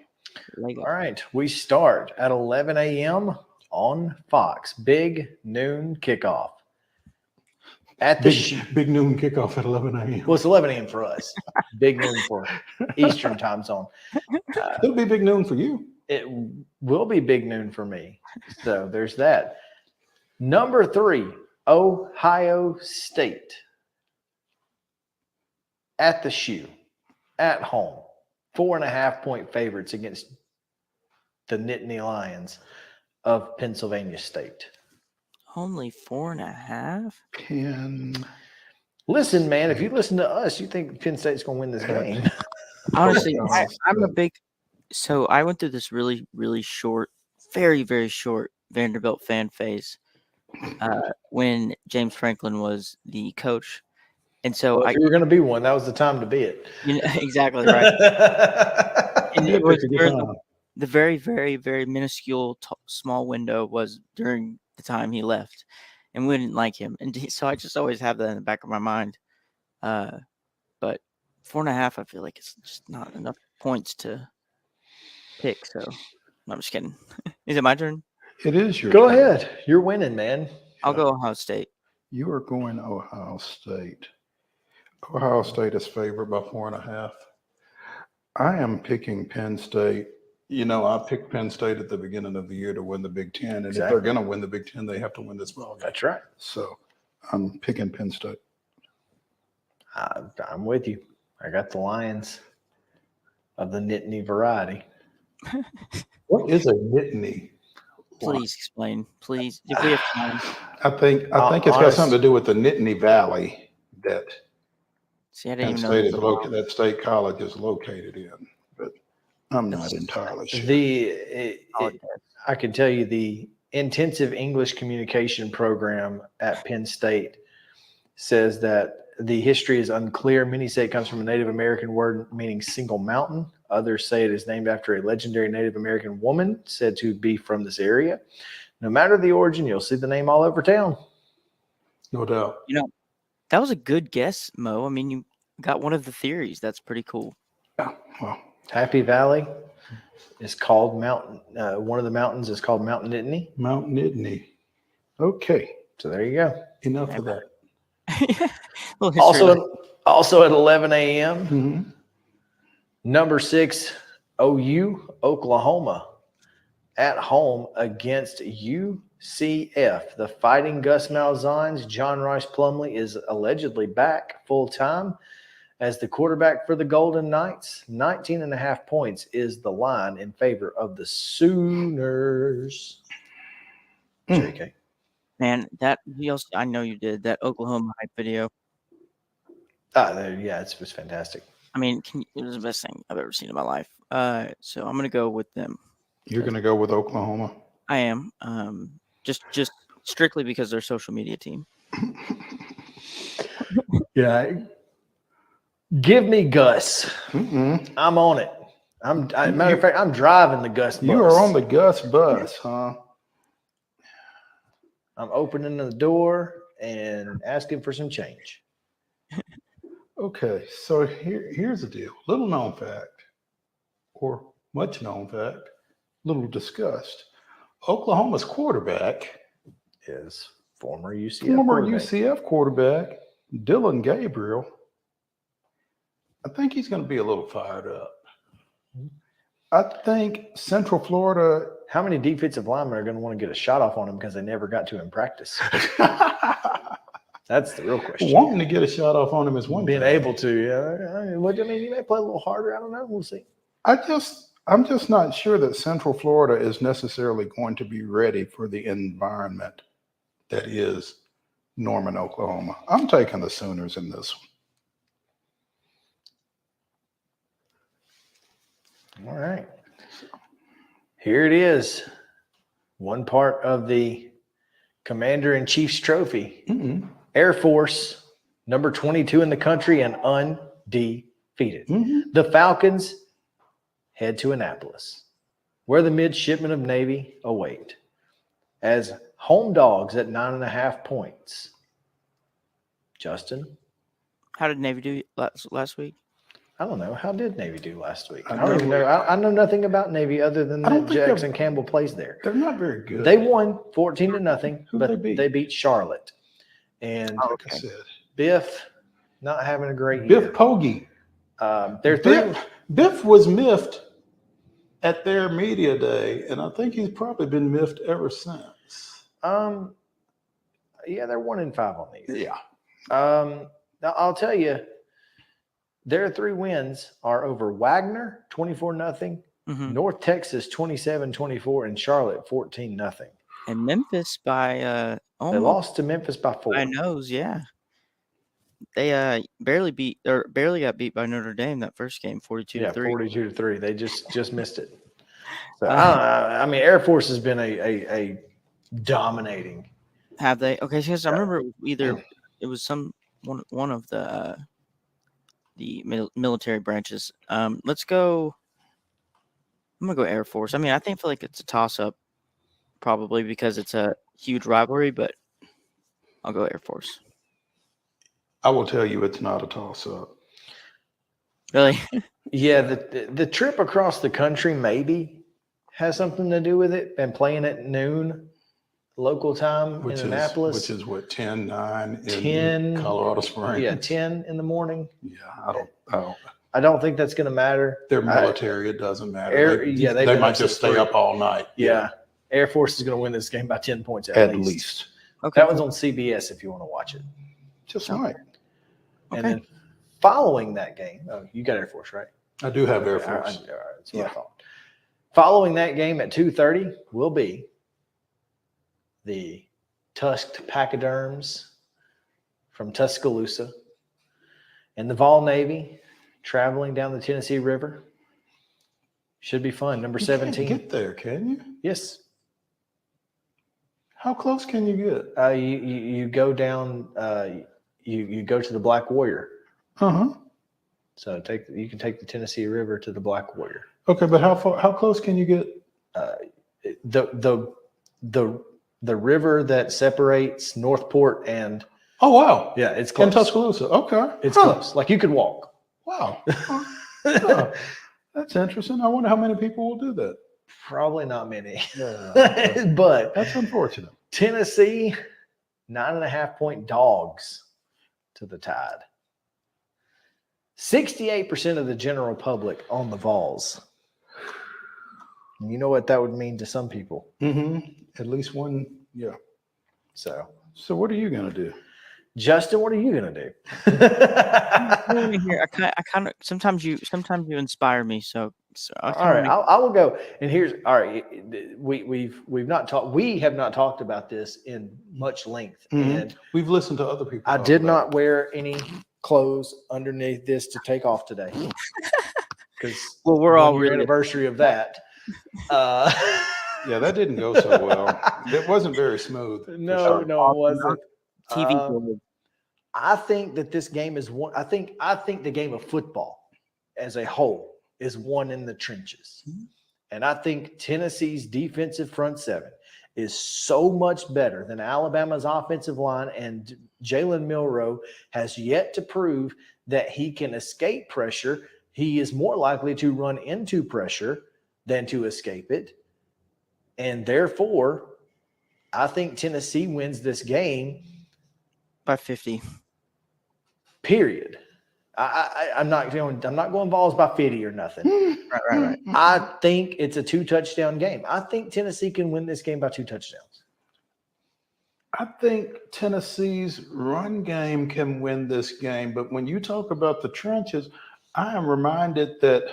All right. We start at 11 a.m. on Fox. Big noon kickoff. At the Big noon kickoff at 11 a.m. Well, it's 11 a.m. for us. Big noon for Eastern time zone. It'll be big noon for you. It will be big noon for me. So there's that. Number 3, Ohio State. At the shoe. At home. 4.5-point favorites against the Nittany Lions of Pennsylvania State. Only 4.5? Penn. Listen, man, if you listen to us, you think Penn State's going to win this game. Honestly, I'm a big. So I went through this really, really short, very, very short Vanderbilt fan phase when James Franklin was the coach. And so if you were going to be one, that was the time to be it. Exactly right. And it was during the very, very, very minuscule, small window was during the time he left, and we didn't like him. And so I just always have that in the back of my mind. But 4.5, I feel like it's just not enough points to pick. So I'm just kidding. Is it my turn? It is your Go turn. ahead. You're winning, man. I'll go Ohio State. You are going Ohio State. Ohio State is favored by 4.5. I am picking Penn State. You know, I picked Penn State at the beginning of the year to win the Big Ten. And if they're going to win the Big Ten, they have to win this ball game. That's right. So I'm picking Penn State. I'm with you. I got the Lions of the Nittany variety. What is a Nittany? Please explain. Please. If we have time. I think it's got something to do with the Nittany Valley that Penn State is located. That State College is located in. But I'm not entirely sure. I can tell you the intensive English communication program at Penn State says that the history is unclear. Many say it comes from a Native American word meaning single mountain. Others say it is named after a legendary Native American woman said to be from this area. No matter the origin, you'll see the name all over town. No doubt. You know, that was a good guess, Mo. I mean, you got one of the theories. That's pretty cool. Yeah, well, Happy Valley is called Mountain. One of the mountains is called Mount Nittany. Mount Nittany. Okay. So there you go. Enough of that. Also at 11 a.m., Mm-hmm. number 6, OU, Oklahoma, at home against UCF. The Fighting Gus Malzahn's John Rice Plumlee is allegedly back full-time as the quarterback for the Golden Knights. 19.5 points is the line in favor of the Sooners. JK. Man, I know you did that Oklahoma hype video. Yeah, it was fantastic. I mean, it was the best thing I've ever seen in my life. So I'm going to go with them. You're going to go with Oklahoma? I am. Just strictly because they're social media team. Yeah. Give me Gus. Mm-mm. I'm on it. Matter of fact, I'm driving the Gus bus. You are on the Gus bus, huh? I'm opening the door and asking for some change. Okay, so here's the deal. Little known fact, or much known fact, little discussed. Oklahoma's quarterback is former UCF UCF quarterback, Dylan Gabriel. I think he's going to be a little fired up. I think Central Florida. How many defensive linemen are going to want to get a shot off on him because they never got to in practice? That's the real question. Wanting to get a shot off on him is one thing. Being able to, yeah. I mean, you may play a little harder. I don't know. We'll see. I'm just not sure that Central Florida is necessarily going to be ready for the environment that is Norman, Oklahoma. I'm taking the Sooners in this one. All right. Here it is. One part of the Commander-in-Chief's trophy. Mm-hmm. Air Force, number 22 in the country and undefeated. Mm-hmm. The Falcons head to Annapolis, where the midshipmen of Navy await as home dogs at 9.5 points. Justin? How did Navy do last week? I don't know. How did Navy do last week? I I don't even know. I know nothing about Navy other than that Jackson Campbell plays there. They're not very good. They won 14-0, Who'd but they beat? they beat Charlotte. And Like I said, Biff not having a great year. Biff Poggi. Biff was miffed at their media day, and I think he's probably been miffed ever since. Yeah, they're 1-5 on these. Yeah. Now I'll tell you, their 3 wins are over Wagner, 24-0, North Texas, 27-24, and Charlotte, 14-0. And Memphis by They lost to Memphis by 4. by nose, yeah. They barely got beat by Notre Dame that first game, 42-3. Yeah, 42-3. They just missed it. So I mean, Air Force has been a dominating. Have they? Okay, because I remember it was one of the military branches. Let's go. I'm gonna go Air Force. I mean, I feel like it's a toss up, probably because it's a huge rivalry, but I'll go Air Force. I will tell you, it's not a toss up. Really? Yeah, the trip across the country maybe has something to do with it, and playing at noon local time in Annapolis. Which is what, 10-9 in 10 Colorado Springs? Yeah, 10 in the morning. Yeah, I don't think that's going to matter. They're military. It doesn't matter. They might just stay up all night. Yeah. Air Force is going to win this game by 10 points At least. Okay. That one's on CBS if you want to watch it. Just right. And then following that game, you got Air Force, right? I do have Air Force. All right. That's what I thought. Following that game at 2:30 will be the tusked pachyderms from Tuscaloosa and the Vol Navy traveling down the Tennessee River. Should be fun. Number 17. Can't get there, can you? Yes. How close can you get? You go down. You go to the Black Warrior. So you can take the Tennessee River to the Black Warrior. Okay, but how close can you get? The river that separates Northport and yeah, it's close. In Tuscaloosa. Okay, it's close. Like you could walk. Wow, that's interesting. I wonder how many people will do that. Probably not many. Yeah, but that's unfortunate. Tennessee, 9.5 point dogs to the Tide. 68% of the general public on the Vols. And you know what that would mean to some people. At least one, yeah. So what are you going to do? Justin, what are you going to do? I kind of sometimes you inspire me. So all right, I will go. And here's all right. We have not talked about this in much length, and we've listened to other people. I did not wear any clothes underneath this to take off today because we're all really anniversary of that. Yeah, that didn't go so well. It wasn't very smooth. No, it wasn't. TV. I think that this game is one. I think the game of football as a whole is won in the trenches, and I think Tennessee's defensive front seven is so much better than Alabama's offensive line, and Jalen Milroe has yet to prove that he can escape pressure. He is more likely to run into pressure than to escape it. And therefore, I think Tennessee wins this game by 50. Period. I'm not going Vols by 50 or nothing. Right. I think it's a 2-touchdown game. I think Tennessee can win this game by 2 touchdowns. I think Tennessee's run game can win this game, but when you talk about the trenches, I am reminded that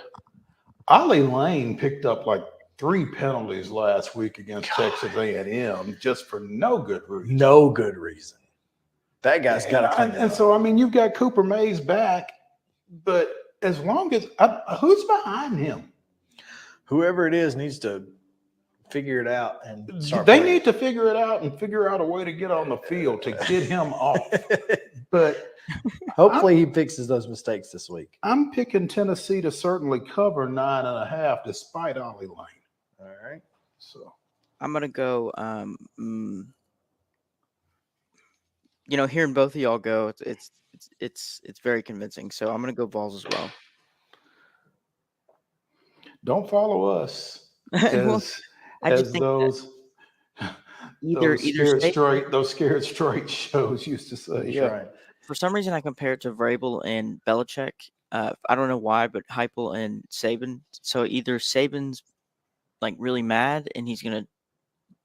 Ollie Lane picked up like 3 penalties last week against Texas A&M just for no good reason. No good reason. That guy's got to clean it up. And so, I mean, you've got Cooper Mays back, but as long as who's behind him? Whoever it is needs to figure it out and start They playing. need to figure it out and figure out a way to get on the field to get him off. But hopefully he fixes those mistakes this week. I'm picking Tennessee to certainly cover 9.5 despite Ollie Lane. All right. So I'm gonna go. Hearing both of y'all go, it's very convincing. So I'm gonna go Vols as well. don't follow us Well, I as just think those scared straight shows used to say. That's right. For some reason, I compare it to Vrabel and Belichick. I don't know why, but Heupel and Saban. So either Saban's like really mad and he's gonna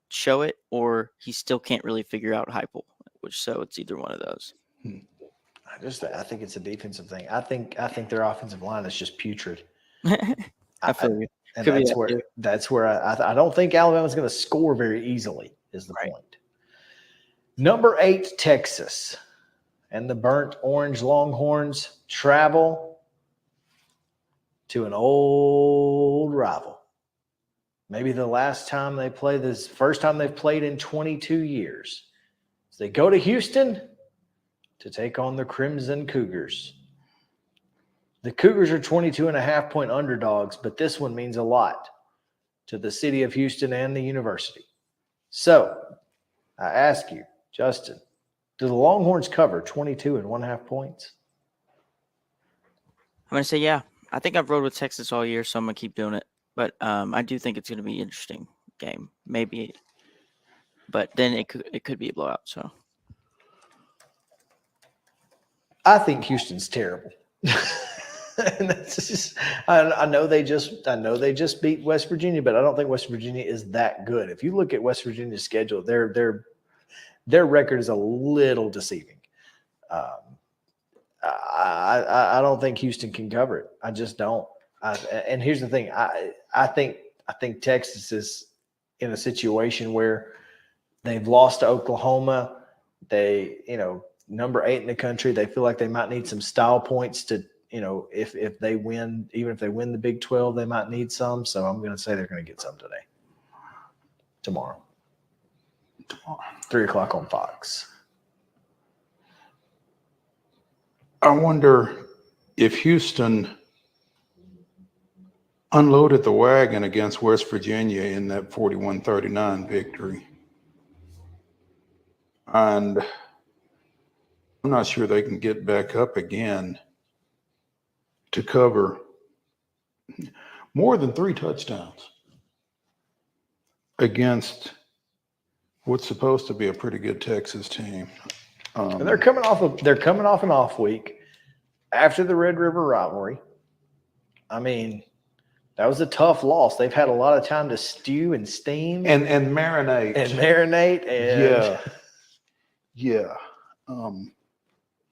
show it, or he still can't really figure out Heupel. So it's either one of those. I think it's a defensive thing. I think their offensive line is just putrid. I feel you. And that's where I don't think Alabama's going to score very easily. Is the point. Number 8, Texas, and the burnt orange Longhorns travel to an old rival. Maybe the last time they play this, first time they've played in 22 years. They go to Houston to take on the Crimson Cougars. The Cougars are 22.5-point underdogs, but this one means a lot to the city of Houston and the university. So I ask you, Justin, do the Longhorns cover 22.5 points? I'm going to say, yeah. I think I've rode with Texas all year, so I'm going to keep doing it. But I do think it's going to be an interesting game. Maybe. But then it could be a blowout. So I think Houston's terrible. And that's just, I know they just beat West Virginia, but I don't think West Virginia is that good. If you look at West Virginia's schedule, their record is a little deceiving. I don't think Houston can cover it. I just don't. And here's the thing: I think Texas is in a situation where they've lost to Oklahoma. They, number 8 in the country. They feel like they might need some style points to, if they win, even if they win the Big 12, they might need some. So I'm going to say they're going to get some tomorrow, 3:00 on Fox. I wonder if Houston unloaded the wagon against West Virginia in that 41-39 victory. And I'm not sure they can get back up again to cover more than 3 touchdowns against what's supposed to be a pretty good Texas team. And they're coming off an off week after the Red River rivalry. I mean, that was a tough loss. They've had a lot of time to stew and steam and marinate Yeah.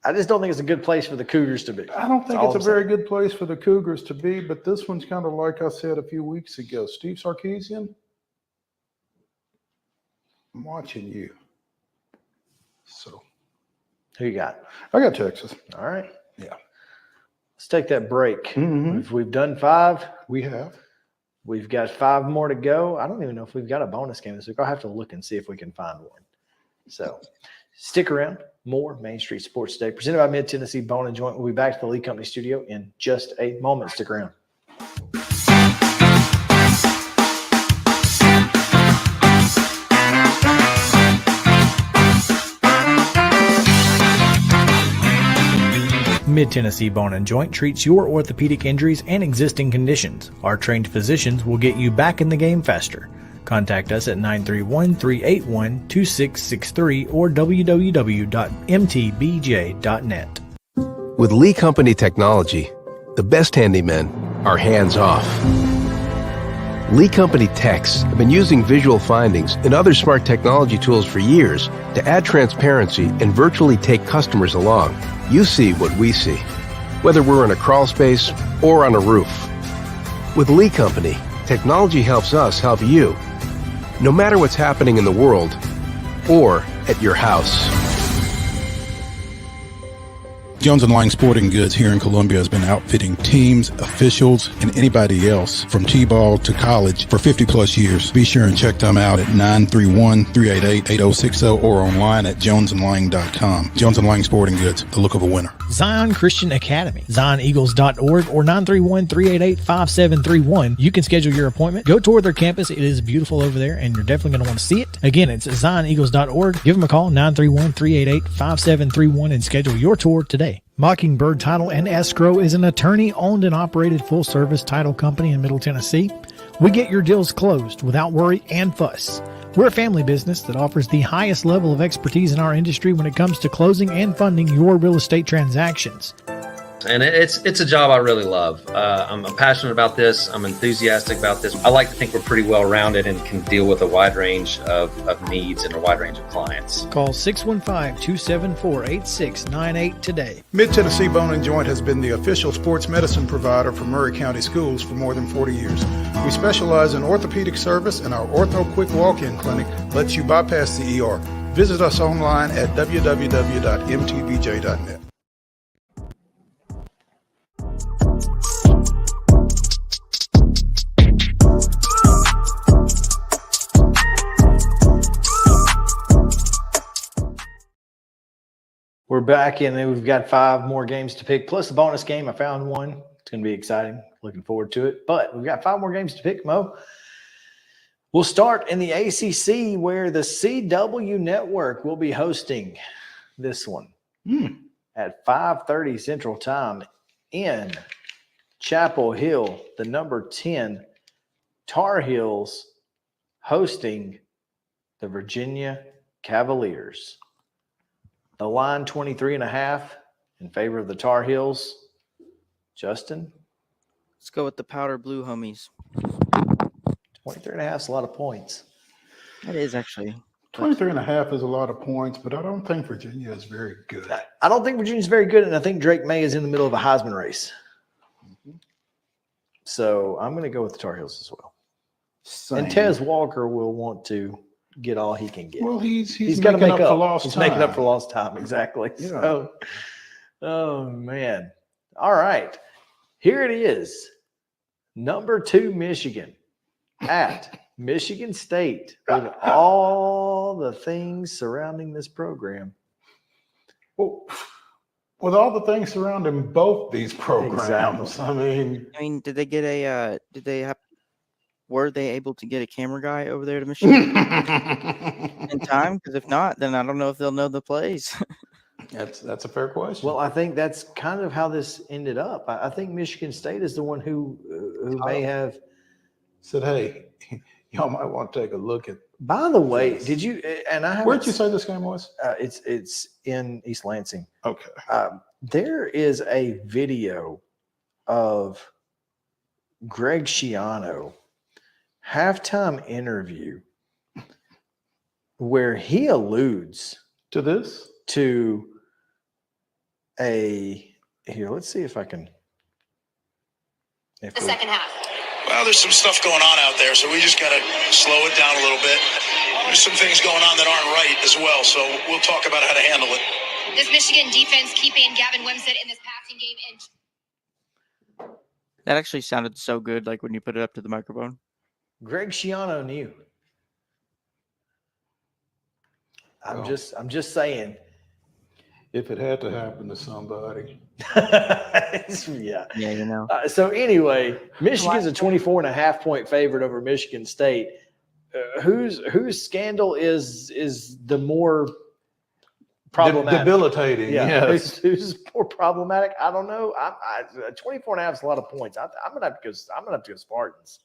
I just don't think it's a good place for the Cougars to be. I don't think it's a very good place for the Cougars to be, but this one's kind of like I said a few weeks ago. Steve Sarkisian, I'm watching you. So, who you got? I got Texas. All right. Yeah. Let's take that break. Mm-hmm. We've done 5. We have. We've got 5 more to go. I don't even know if we've got a bonus game this week. I'll have to look and see if we can find one. So stick around. More Main Street Sports Day, presented by Mid-Tennessee Bone and Joint. We'll be back to the Lee Company studio in just a moment. Stick around. Mid-Tennessee Bone and Joint treats your orthopedic injuries and existing conditions. Our trained physicians will get you back in the game faster. Contact us at 931-381-2663 or www.mtbj.net. With Lee Company technology, the best handymen are hands-off. Lee Company techs have been using visual findings and other smart technology tools for years to add transparency and virtually take customers along. You see what we see, whether we're in a crawl space or on a roof. With Lee Company, technology helps us help you, no matter what's happening in the world or at your house. Jones & Lang Sporting Goods here in Columbia has been outfitting teams, officials, and anybody else from T-ball to college for 50-plus years. Be sure and check them out at 931-388-8060 or online at jonesandlang.com. Jones & Lang Sporting Goods, the look of a winner. Zion Christian Academy, zioneagles.org or 931-388-5731. You can schedule your appointment. Go tour their campus. It is beautiful over there, and you're definitely going to want to see it. Again, it's zioneagles.org. Give them a call, 931-388-5731, and schedule your tour today. Mockingbird Title and Escrow is an attorney-owned and operated full-service title company in Middle Tennessee. We get your deals closed without worry and fuss. We're a family business that offers the highest level of expertise in our industry when it comes to closing and funding your real estate transactions. And it's a job I really love. I'm passionate about this. I'm enthusiastic about this. I like to think we're pretty well rounded and can deal with a wide range of needs and a wide range of clients. Call 615-274-8698 today. Mid-Tennessee Bone & Joint has been the official sports medicine provider for Murray County Schools for more than 40 years. We specialize in orthopedic service, and our Ortho Quick Walk-In Clinic lets you bypass the ER. Visit us online at www.mtbj.net. We're back, and then we've got 5 more games to pick, plus a bonus game. I found one. It's going to be exciting. Looking forward to it. But we've got 5 more games to pick, Mo. We'll start in the ACC, where the CW Network will be hosting this one at 5:30 Central Time in Chapel Hill. The number 10 Tar Heels hosting the Virginia Cavaliers. The line 23.5 in favor of the Tar Heels. Justin? Let's go with the powder blue homies. 23.5 is a lot of points. That is actually. 23.5 is a lot of points, but I don't think Virginia is very good. I don't think Virginia's very good, and I think Drake May is in the middle of a Heisman race. So I'm going to go with the Tar Heels as well. Same. And Tez Walker will want to get all he can get. Well, he's got to making make up up for lost He's time. making up for lost time, exactly. Yeah. So, oh man! All right, here it is. Number 2, Michigan at Michigan State, with all the things surrounding this program. Well, with all the things surrounding both these programs, Exactly. I mean, did they get a? Were they able to get a camera guy over there to Michigan in time? Because if not, then I don't know if they'll know the plays. that's a fair question. Well, I think that's kind of how this ended up. I think Michigan State is the one who may have said, "Hey, y'all might want to take a look at." By the way, did you? And I Where'd you say this game was? It's in East Lansing. Okay. There is a video of Greg Schiano halftime interview where he alludes to this, to here, let's see if I can. The second half. Well, there's some stuff going on out there, so we just got to slow it down a little bit. There's some things going on that aren't right as well, so we'll talk about how to handle it. Does Michigan defense keeping Gavin Wimsatt in this passing game? That actually sounded so good, like when you put it up to the microphone. Greg Schiano knew. I'm just saying. If it had to happen to somebody. Yeah, you know. So anyway, Michigan's a 24.5 point favorite over Michigan State. Whose scandal is the more problematic? Debilitating. Yeah. Yes. Who's more problematic? I don't know. 24.5 is a lot of points. I'm gonna have to go Spartans.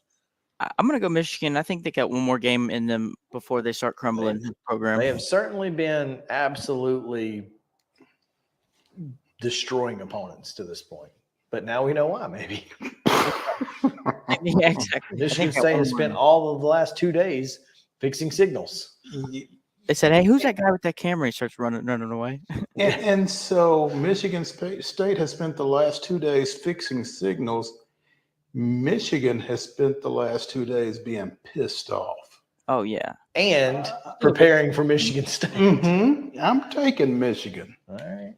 I'm gonna go Michigan. I think they got one more game in them before they start crumbling the program. They have certainly been absolutely destroying opponents to this point, but now we know why. Maybe. Yeah, exactly. Michigan State has spent all of the last 2 days fixing signals. They said, "Hey, who's that guy with that camera?" He starts running away. and so Michigan State has spent the last 2 days fixing signals. Michigan has spent the last 2 days being pissed off. Oh yeah, and preparing for Michigan State. I'm taking Michigan. All right.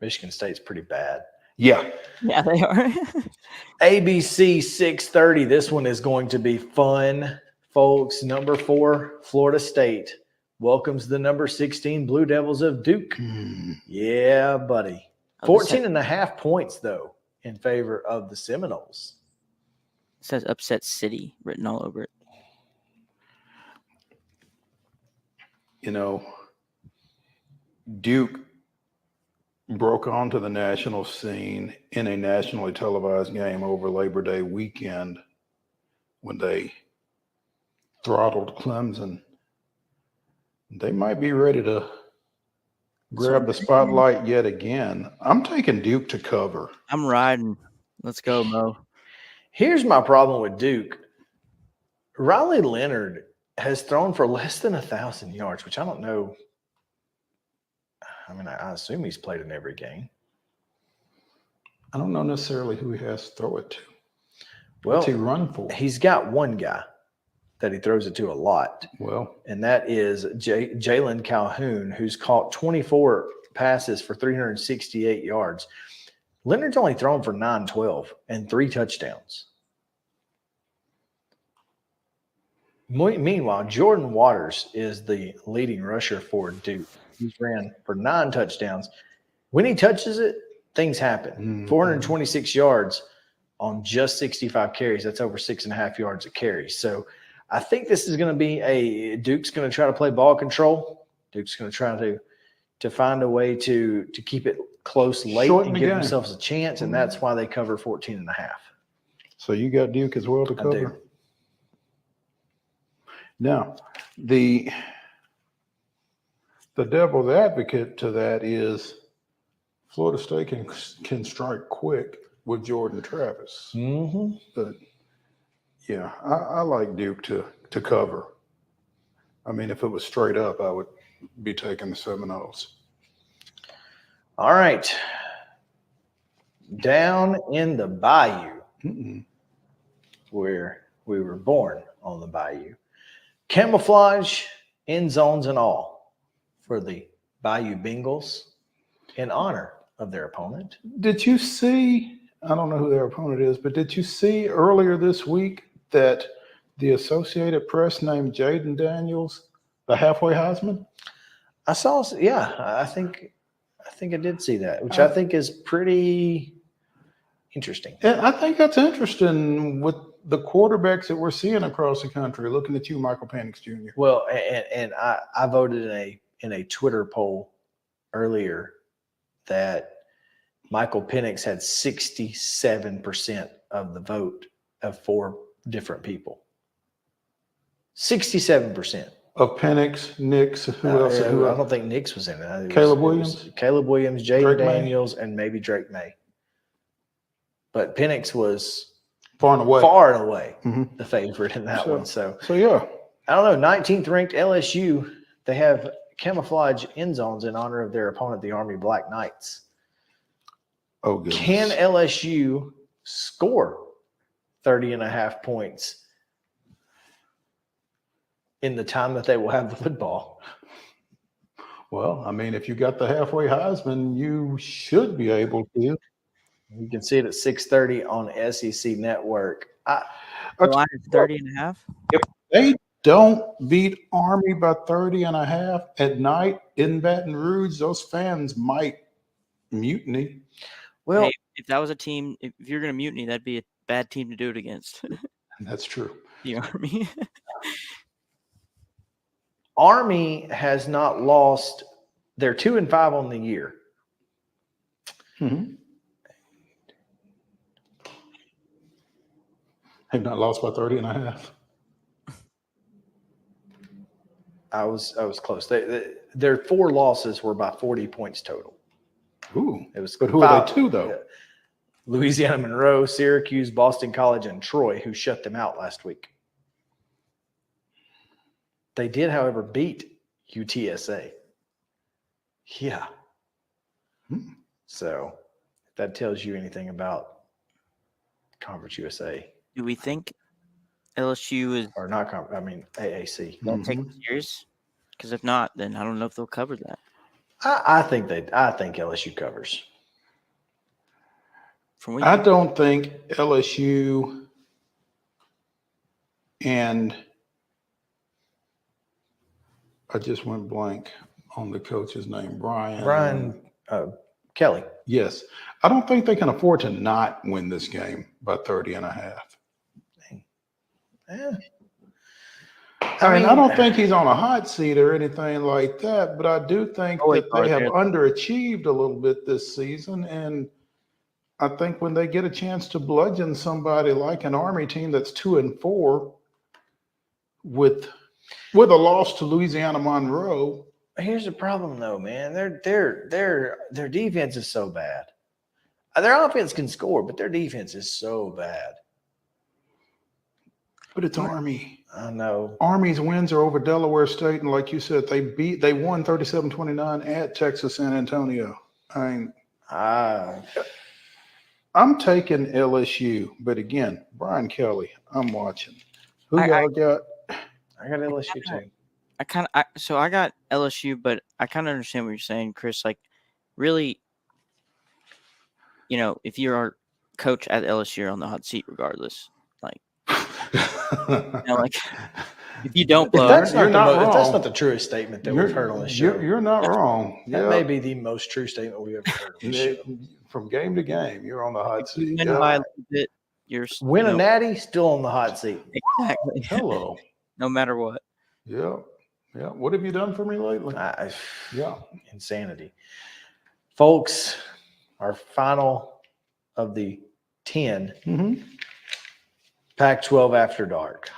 Michigan State's pretty bad. Yeah. Yeah, they are. ABC 6:30. This one is going to be fun, folks. Number 4, Florida State welcomes the number 16 Blue Devils of Duke. Yeah, buddy. 14.5 points, though, in favor of the Seminoles. It says upset city written all over it. You know, Duke broke onto the national scene in a nationally televised game over Labor Day weekend when they throttled Clemson. They might be ready to grab the spotlight yet again. I'm taking Duke to cover. I'm riding. Let's go, Mo. Here's my problem with Duke. Riley Leonard has thrown for less than 1,000 yards, which I don't know. I mean, I assume he's played in every game. I don't know necessarily who he has to throw it to. Well, What's he run for? He's got one guy that he throws it to a lot. Well, and that is Jalen Calhoun, who's caught 24 passes for 368 yards. Leonard's only thrown for 912 and 3 touchdowns. Meanwhile, Jordan Waters is the leading rusher for Duke. He's ran for 9 touchdowns. When he touches it, things happen. 426 yards on just 65 carries. That's over 6.5 yards a carry. So I think this is going to be Duke's going to try to play ball control. Duke's going to try to find a way to keep it close late and give themselves a chance, and that's why they cover 14.5. So you got Duke as well to cover? I do. Now, the devil's advocate to that is Florida State can strike quick with Jordan Travis. But yeah, I like Duke to cover. I mean, if it was straight up, I would be taking the Seminoles. All right. Down in the Bayou, where we were born on the Bayou. Camouflage, end zones and all for the Bayou Bengals in honor of their opponent. Did you see, I don't know who their opponent is, but did you see earlier this week that the Associated Press named Jaden Daniels the halfway Heisman? I saw, yeah, I think I did see that, which I think is pretty interesting. I think that's interesting with the quarterbacks that we're seeing across the country. Looking at you, Michael Penix Jr. Well, and I voted in a Twitter poll earlier that Michael Penix had 67% of the vote of 4 different people. 67%. Of Penix, Nix, who else? I don't think Nix was in it. Caleb Williams? Caleb Williams, Jaden May? Daniels, and maybe Drake May. But Penix was far and away the favorite in that one. So yeah. I don't know. 19th ranked LSU, they have camouflage end zones in honor of their opponent, the Army Black Knights. Oh, goodness. Can LSU score 30.5 points in the time that they will have the football? Well, I mean, if you got the halfway Heisman, you should be able to. You can see it at 6:30 on SEC Network. Line is 30.5. If they don't beat Army by 30.5 at night in Baton Rouge, those fans might mutiny. Well, hey, if that was a team, if you're going to mutiny, that'd be a bad team to do it against. That's true. The Army. Army has not lost. They're 2-5 on the year. They've not lost by 30.5. I was close. Their 4 losses were by 40 points total. Ooh. It was but who are they to, though? Louisiana Monroe, Syracuse, Boston College, and Troy, who shut them out last week. They did, however, beat UTSA. Yeah. So if that tells you anything about Conference USA. Do we think LSU is or not? I mean AAC. Don't take it serious, because if not, then I don't know if they'll cover that. I think LSU covers. I don't think LSU and I just went blank on the coach's name, Brian Kelly. Yes. I don't think they can afford to not win this game by 30.5. Yeah. I mean, I don't think he's on a hot seat or anything like that, but I do think that they have underachieved a little bit this season. And I think when they get a chance to bludgeon somebody like an Army team that's 2-4 with a loss to Louisiana Monroe. Here's the problem, though, man. Their defense is so bad. Their offense can score, but their defense is so bad. But it's Army. I know. Army's wins are over Delaware State, and like you said, they won 37-29 at Texas San Antonio. I'm taking LSU, but again, Brian Kelly, I'm watching. Who y'all got? I got LSU too. I got LSU, but I kind of understand what you're saying, Chris. Like, really, if you're our coach at LSU, you're on the hot seat regardless. Like, if you don't blow, if that's not the truest statement that we've heard on the show. You're not wrong. That may be the most true statement we've ever heard on the show. From game to game, you're on the hot seat. Win by a little bit, win a natty, still on the hot seat. Exactly. Hello. No matter what. Yeah. Yeah. What have you done for me lately? Insanity. Folks, our final of the 10 Pac-12 After Dark.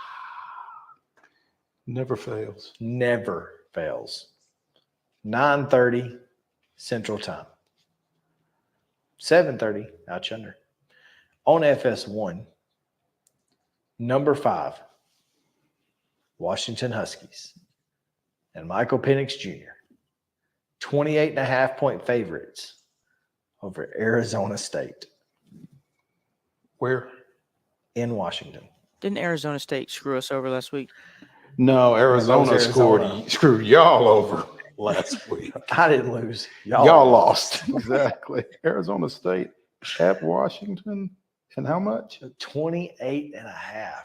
Never fails. Never fails. 9:30 Central Time. 7:30 out yonder. On FS1, number 5, Washington Huskies and Michael Penix Jr. 28.5-point favorites over Arizona State. Where? In Washington. Didn't Arizona State screw us over last week? No, Arizona screwed y'all over last week. I didn't lose. Y'all lost. Exactly. Arizona State at Washington. And how much? 28.5.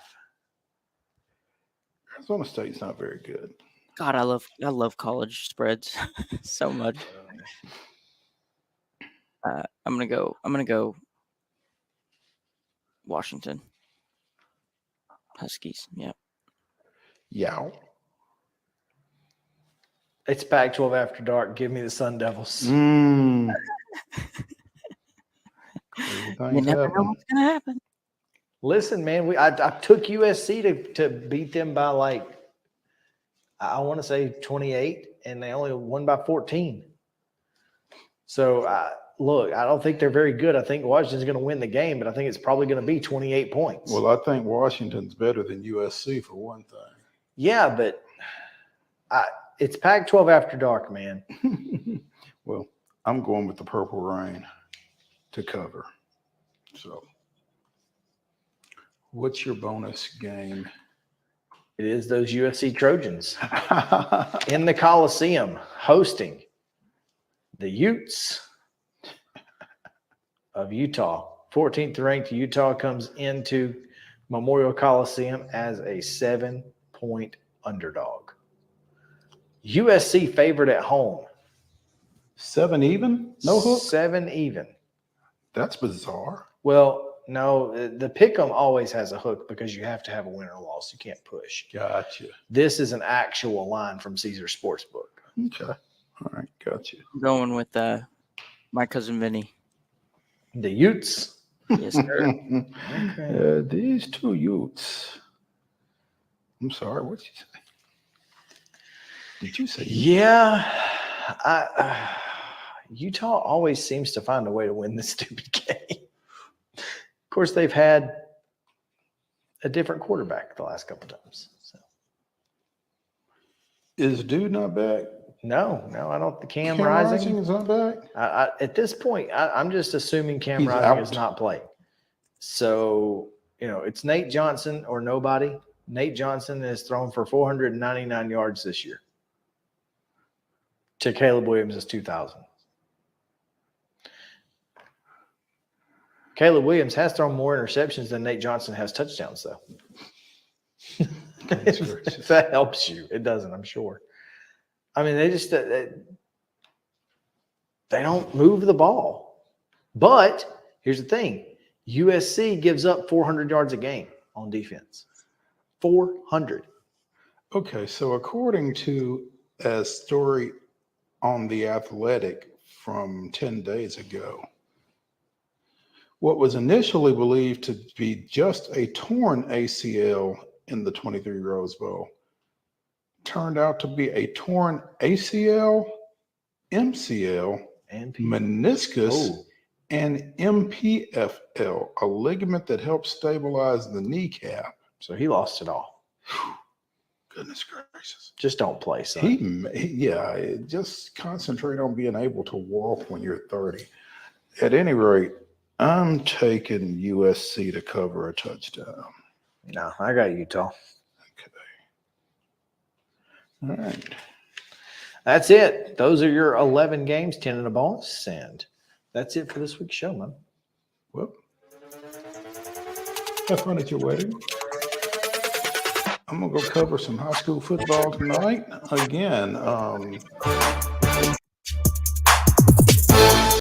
Arizona State's not very good. God, I love college spreads so much. I'm gonna go Washington Huskies. Yep. Yeah. It's Pac-12 After Dark. Give me the Sun Devils. You never know what's gonna happen. Listen, man, I took USC to beat them by I want to say 28, and they only won by 14. So, look, I don't think they're very good. I think Washington's going to win the game, but I think it's probably going to be 28 points. Well, I think Washington's better than USC for one thing. Yeah, but it's Pac-12 After Dark, man. Well, I'm going with the Purple Rain to cover. So, what's your bonus game? It is those USC Trojans in the Coliseum hosting the Utes of Utah. 14th ranked Utah comes into Memorial Coliseum as a 7-point underdog. USC favored at home. 7 even? No hook? 7 even. That's bizarre. Well, no, the pick'em always has a hook because you have to have a win or loss. You can't push. Gotcha. This is an actual line from Caesar Sportsbook. Okay. All right. Gotcha. I'm going with my cousin Vinny. The Utes? Yes, sir. Okay. These two Utes. I'm sorry. What did you say? Did you say? Yeah. Utah always seems to find a way to win this stupid game. Of course, they've had a different quarterback the last couple of times. So. Is Dude not back? No, I don't. Cam Rising Rising is not back? At this point, I'm just assuming Cam Rising is not playing. So, it's Nate Johnson or nobody. Nate Johnson has thrown for 499 yards this year. to Caleb Williams' 2,000. Caleb Williams has thrown more interceptions than Nate Johnson has touchdowns, though. If that helps you. It doesn't, I'm sure. I mean, they don't move the ball. But here's the thing. USC gives up 400 yards a game on defense. 400. Okay, so according to a story on The Athletic from 10 days ago, what was initially believed to be just a torn ACL in the 23 Rose Bowl turned out to be a torn ACL, MCL, and meniscus, and MPFL, a ligament that helps stabilize the kneecap. So he lost it all. Goodness gracious. Just don't play, son. Just concentrate on being able to walk when you're 30. At any rate, I'm taking USC to cover a touchdown. No, I got Utah. All right. That's it. Those are your 11 games, 10 in a bonus, and that's it for this week's show, man. Well, have fun at your wedding. I'm going to go cover some high school football tonight. Again,